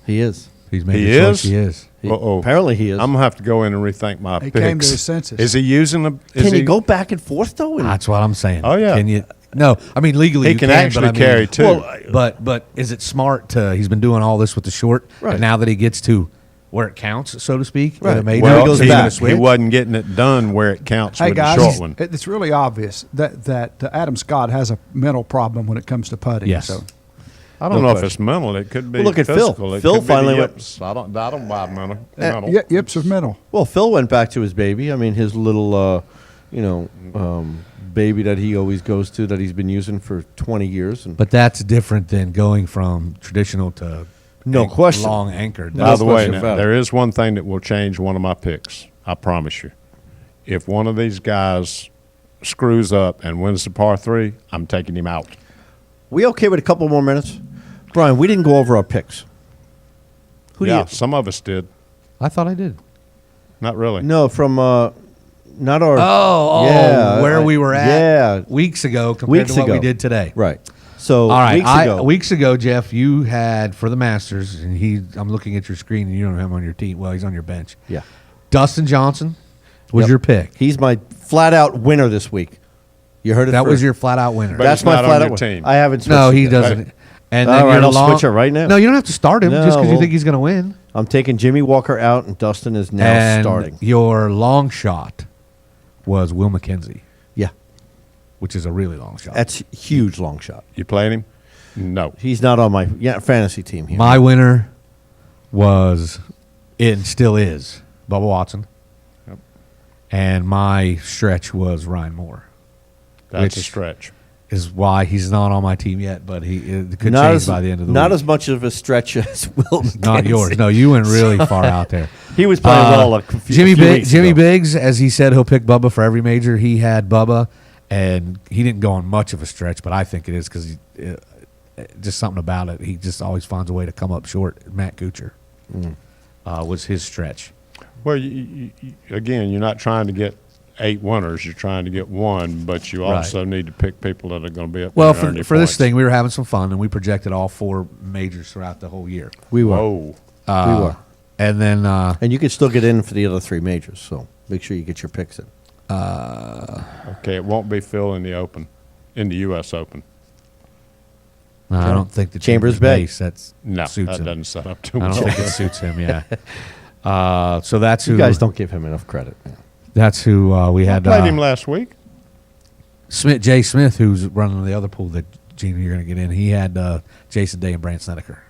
[SPEAKER 3] he is.
[SPEAKER 2] He's made
[SPEAKER 1] He
[SPEAKER 2] the choice.
[SPEAKER 1] is?
[SPEAKER 2] He is.
[SPEAKER 1] Uh-oh.
[SPEAKER 3] Apparently he is.
[SPEAKER 1] I'm gonna have to go in and rethink my
[SPEAKER 4] He
[SPEAKER 1] picks.
[SPEAKER 4] came to his senses.
[SPEAKER 1] Is he using a?
[SPEAKER 3] Can you go back and forth though? And,
[SPEAKER 2] That's what I'm saying.
[SPEAKER 1] Oh, yeah.
[SPEAKER 2] Can you? No, I mean legally
[SPEAKER 1] He
[SPEAKER 2] you
[SPEAKER 1] can
[SPEAKER 2] but
[SPEAKER 1] actually
[SPEAKER 2] I mean,
[SPEAKER 1] carry two.
[SPEAKER 3] Well,
[SPEAKER 2] But is it smart to? He's been doing all this with the short,
[SPEAKER 3] Right.
[SPEAKER 2] and now that he gets to where it counts, so to speak,
[SPEAKER 3] Right.
[SPEAKER 2] at a major,
[SPEAKER 3] Well,
[SPEAKER 1] Well,
[SPEAKER 3] goes
[SPEAKER 1] he,
[SPEAKER 3] back.
[SPEAKER 1] he wasn't getting it done where it counts
[SPEAKER 4] Hey
[SPEAKER 1] with
[SPEAKER 4] guys,
[SPEAKER 1] the short one.
[SPEAKER 4] it's really obvious that Adam Scott has a mental problem when it comes to putting.
[SPEAKER 2] Yes.
[SPEAKER 4] So
[SPEAKER 1] I don't
[SPEAKER 3] No
[SPEAKER 1] know if
[SPEAKER 3] question.
[SPEAKER 1] it's mental. It could be
[SPEAKER 3] Well, look at Phil.
[SPEAKER 1] physical. It
[SPEAKER 3] Phil
[SPEAKER 1] could be the
[SPEAKER 3] finally went-
[SPEAKER 1] yips. I don't buy mental.
[SPEAKER 4] Yips is mental.
[SPEAKER 3] well, Phil went back to his baby. I mean, his little, baby that he always goes to that he's been using for 20 years. And
[SPEAKER 2] but that's different than going from traditional to
[SPEAKER 3] No question.
[SPEAKER 2] long anchored.
[SPEAKER 1] By the way,
[SPEAKER 3] question
[SPEAKER 1] now,
[SPEAKER 3] about it.
[SPEAKER 1] there is one thing that will change one of my picks. I promise you. If one of these guys screws up and wins the par 3, I'm taking him out.
[SPEAKER 3] we okay with a couple more minutes? Brian, we didn't go over our picks. Who
[SPEAKER 1] Yeah,
[SPEAKER 3] do
[SPEAKER 1] some of us did.
[SPEAKER 2] I thought I did.
[SPEAKER 1] Not really.
[SPEAKER 3] you? No, from not our.
[SPEAKER 2] Oh, where we were at
[SPEAKER 3] Yeah,
[SPEAKER 2] weeks ago compared
[SPEAKER 3] Weeks
[SPEAKER 2] to what we
[SPEAKER 3] ago.
[SPEAKER 2] did today.
[SPEAKER 3] right. So
[SPEAKER 2] All right,
[SPEAKER 3] weeks ago,
[SPEAKER 2] Jeff, you had for the Masters, and I'm looking at your screen, and you don't have him on your team. Well, he's on your bench.
[SPEAKER 3] yeah,
[SPEAKER 2] Dustin Johnson was
[SPEAKER 3] Yep.
[SPEAKER 2] your pick.
[SPEAKER 3] he's my flat out winner this week. You heard it.
[SPEAKER 2] That was
[SPEAKER 3] first.
[SPEAKER 2] your flat out winner.
[SPEAKER 1] But
[SPEAKER 3] That's
[SPEAKER 1] he's
[SPEAKER 3] my
[SPEAKER 1] not on
[SPEAKER 3] flat
[SPEAKER 1] your
[SPEAKER 3] out
[SPEAKER 1] team.
[SPEAKER 3] I haven't. Switched
[SPEAKER 2] No,
[SPEAKER 3] it
[SPEAKER 2] he
[SPEAKER 3] yet.
[SPEAKER 2] doesn't. And
[SPEAKER 3] All
[SPEAKER 2] then
[SPEAKER 3] right,
[SPEAKER 2] your
[SPEAKER 3] I'll
[SPEAKER 2] long,
[SPEAKER 3] switch it right now.
[SPEAKER 2] No, you don't have to start him just because you
[SPEAKER 3] well-
[SPEAKER 2] think he's going to win.
[SPEAKER 3] I'm taking Jimmy Walker out, and Dustin is now
[SPEAKER 2] and
[SPEAKER 3] starting.
[SPEAKER 2] your long shot was Will McKenzie,
[SPEAKER 3] Yeah,
[SPEAKER 2] which is a really long shot.
[SPEAKER 3] that's a huge long shot.
[SPEAKER 1] You playing him? No.
[SPEAKER 3] He's not on my fantasy team here.
[SPEAKER 2] My winner was, and still is, Bubba Watson.
[SPEAKER 1] Yep.
[SPEAKER 2] And my stretch was Ryan Moore.
[SPEAKER 1] That's a
[SPEAKER 2] Which-
[SPEAKER 1] stretch.
[SPEAKER 2] Is why he's not on my team yet, but it could
[SPEAKER 3] not
[SPEAKER 2] change
[SPEAKER 3] as,
[SPEAKER 2] by the end of the
[SPEAKER 3] not
[SPEAKER 2] week.
[SPEAKER 3] as much of a stretch as Will.
[SPEAKER 2] Not
[SPEAKER 3] McKenzie.
[SPEAKER 2] yours. No, you went really far out there.
[SPEAKER 3] He was playing well. A few
[SPEAKER 2] Jimmy
[SPEAKER 3] weeks
[SPEAKER 2] Jimmy
[SPEAKER 3] ago.
[SPEAKER 2] Biggs, as he said, he'll pick Bubba for every major. He had Bubba, and he didn't go on much of a stretch, but I think it is because just something about it. He just always finds a way to come up short. Matt Kuchar was his stretch.
[SPEAKER 1] Well, again, you're not trying to get 8 winners. You're trying to get one, but you
[SPEAKER 2] Right.
[SPEAKER 1] also need to pick people that are going to be up
[SPEAKER 2] Well,
[SPEAKER 1] there and earn you
[SPEAKER 2] for this
[SPEAKER 1] points.
[SPEAKER 2] thing, we were having some fun, and we projected all 4 majors throughout the whole year.
[SPEAKER 3] We were.
[SPEAKER 1] Whoa.
[SPEAKER 3] We were.
[SPEAKER 2] And then
[SPEAKER 3] And you can still get in for the other 3 majors, so make sure you get your picks in.
[SPEAKER 1] Okay, it won't be Phil in the Open, in the U.S. Open.
[SPEAKER 2] I don't think the
[SPEAKER 3] Chambers Bay.
[SPEAKER 2] base that's
[SPEAKER 1] No,
[SPEAKER 2] suits
[SPEAKER 1] that
[SPEAKER 2] him.
[SPEAKER 1] doesn't set up too
[SPEAKER 2] I
[SPEAKER 1] much.
[SPEAKER 2] don't think it suits him. Yeah. So that's who
[SPEAKER 3] You guys don't give him enough credit, man.
[SPEAKER 2] That's who we
[SPEAKER 1] I
[SPEAKER 2] had.
[SPEAKER 1] played him last week.
[SPEAKER 2] Jay Smith, who's running the other pool that Gina you're going to get in. He had Jason Day and Brant Snedeker.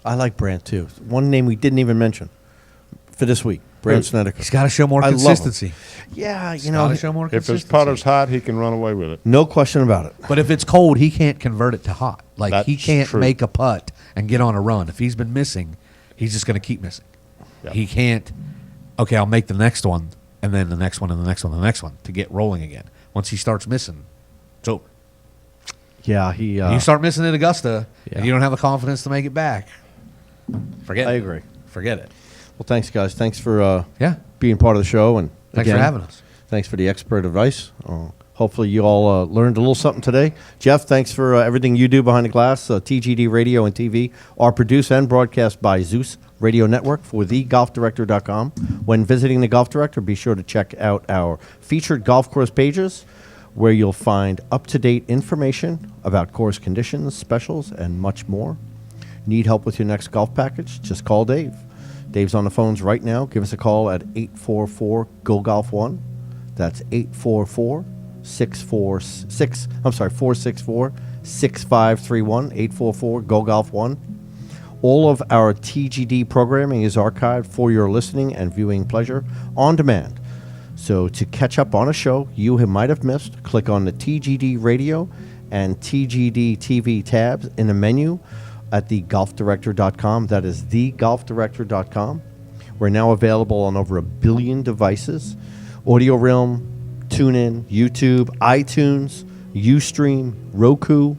[SPEAKER 3] I like Brant too. One name we didn't even mention for this week, Brant Snedeker.
[SPEAKER 2] He's got to show more
[SPEAKER 3] I love him.
[SPEAKER 2] consistency.
[SPEAKER 3] Yeah,
[SPEAKER 2] He's
[SPEAKER 3] you know,
[SPEAKER 2] got to show more
[SPEAKER 1] If his
[SPEAKER 2] consistency.
[SPEAKER 1] putter's hot, he can run away with it.
[SPEAKER 3] no question about it.
[SPEAKER 2] But if it's cold, he can't convert it to hot. Like he
[SPEAKER 1] That's
[SPEAKER 2] can't
[SPEAKER 1] true.
[SPEAKER 2] make a putt and get on a run. If he's been missing, he's just going to keep missing.
[SPEAKER 1] Yeah.
[SPEAKER 2] He can't. Okay, I'll make the next one, and then the next one, and the next one, and the next one to get rolling again. Once he starts missing, it's over.
[SPEAKER 3] Yeah, he.
[SPEAKER 2] You start missing at Augusta,
[SPEAKER 3] Yeah.
[SPEAKER 2] and you don't have the confidence to make it back. Forget
[SPEAKER 3] I
[SPEAKER 2] it.
[SPEAKER 3] agree.
[SPEAKER 2] Forget it.
[SPEAKER 3] Well, thanks, guys. Thanks for
[SPEAKER 2] Yeah.
[SPEAKER 3] being part of the show, and
[SPEAKER 2] Thanks
[SPEAKER 3] again,
[SPEAKER 2] for having us.
[SPEAKER 3] Thanks for the expert advice. Hopefully, you all learned a little something today. Jeff, thanks for everything you do behind the glass. TGD Radio and TV are produced and broadcast by Zeus Radio Network for thegolfdirector.com. When visiting the Golf Director, be sure to check out our featured golf course pages, where you'll find up-to-date information about course conditions, specials, and much more. Need help with your next golf package? Just call Dave. Dave's on the phones right now. Give us a call at 844-GO-GOLF-1. That's 464-6531, 844-GO-GOLF-1. All of our TGD programming is archived for your listening and viewing pleasure on demand. So to catch up on a show you might have missed, click on the TGD Radio and TGD TV tabs in the menu at thegolfdirector.com. That is thegolfdirector.com. We're now available on over 1 billion devices. Audio Realm, TuneIn, YouTube, iTunes, Ustream, Roku,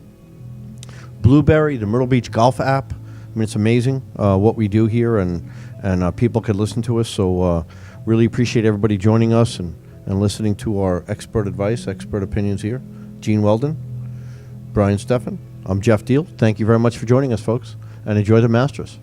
[SPEAKER 3] Blueberry, the Myrtle Beach Golf app. I mean, it's amazing what we do here, and people could listen to us. So really appreciate everybody joining us and listening to our expert advice, expert opinions here. Gene Weldon, Brian Steffen. I'm Jeff Deal. Thank you very much for joining us, folks, and enjoy the Masters.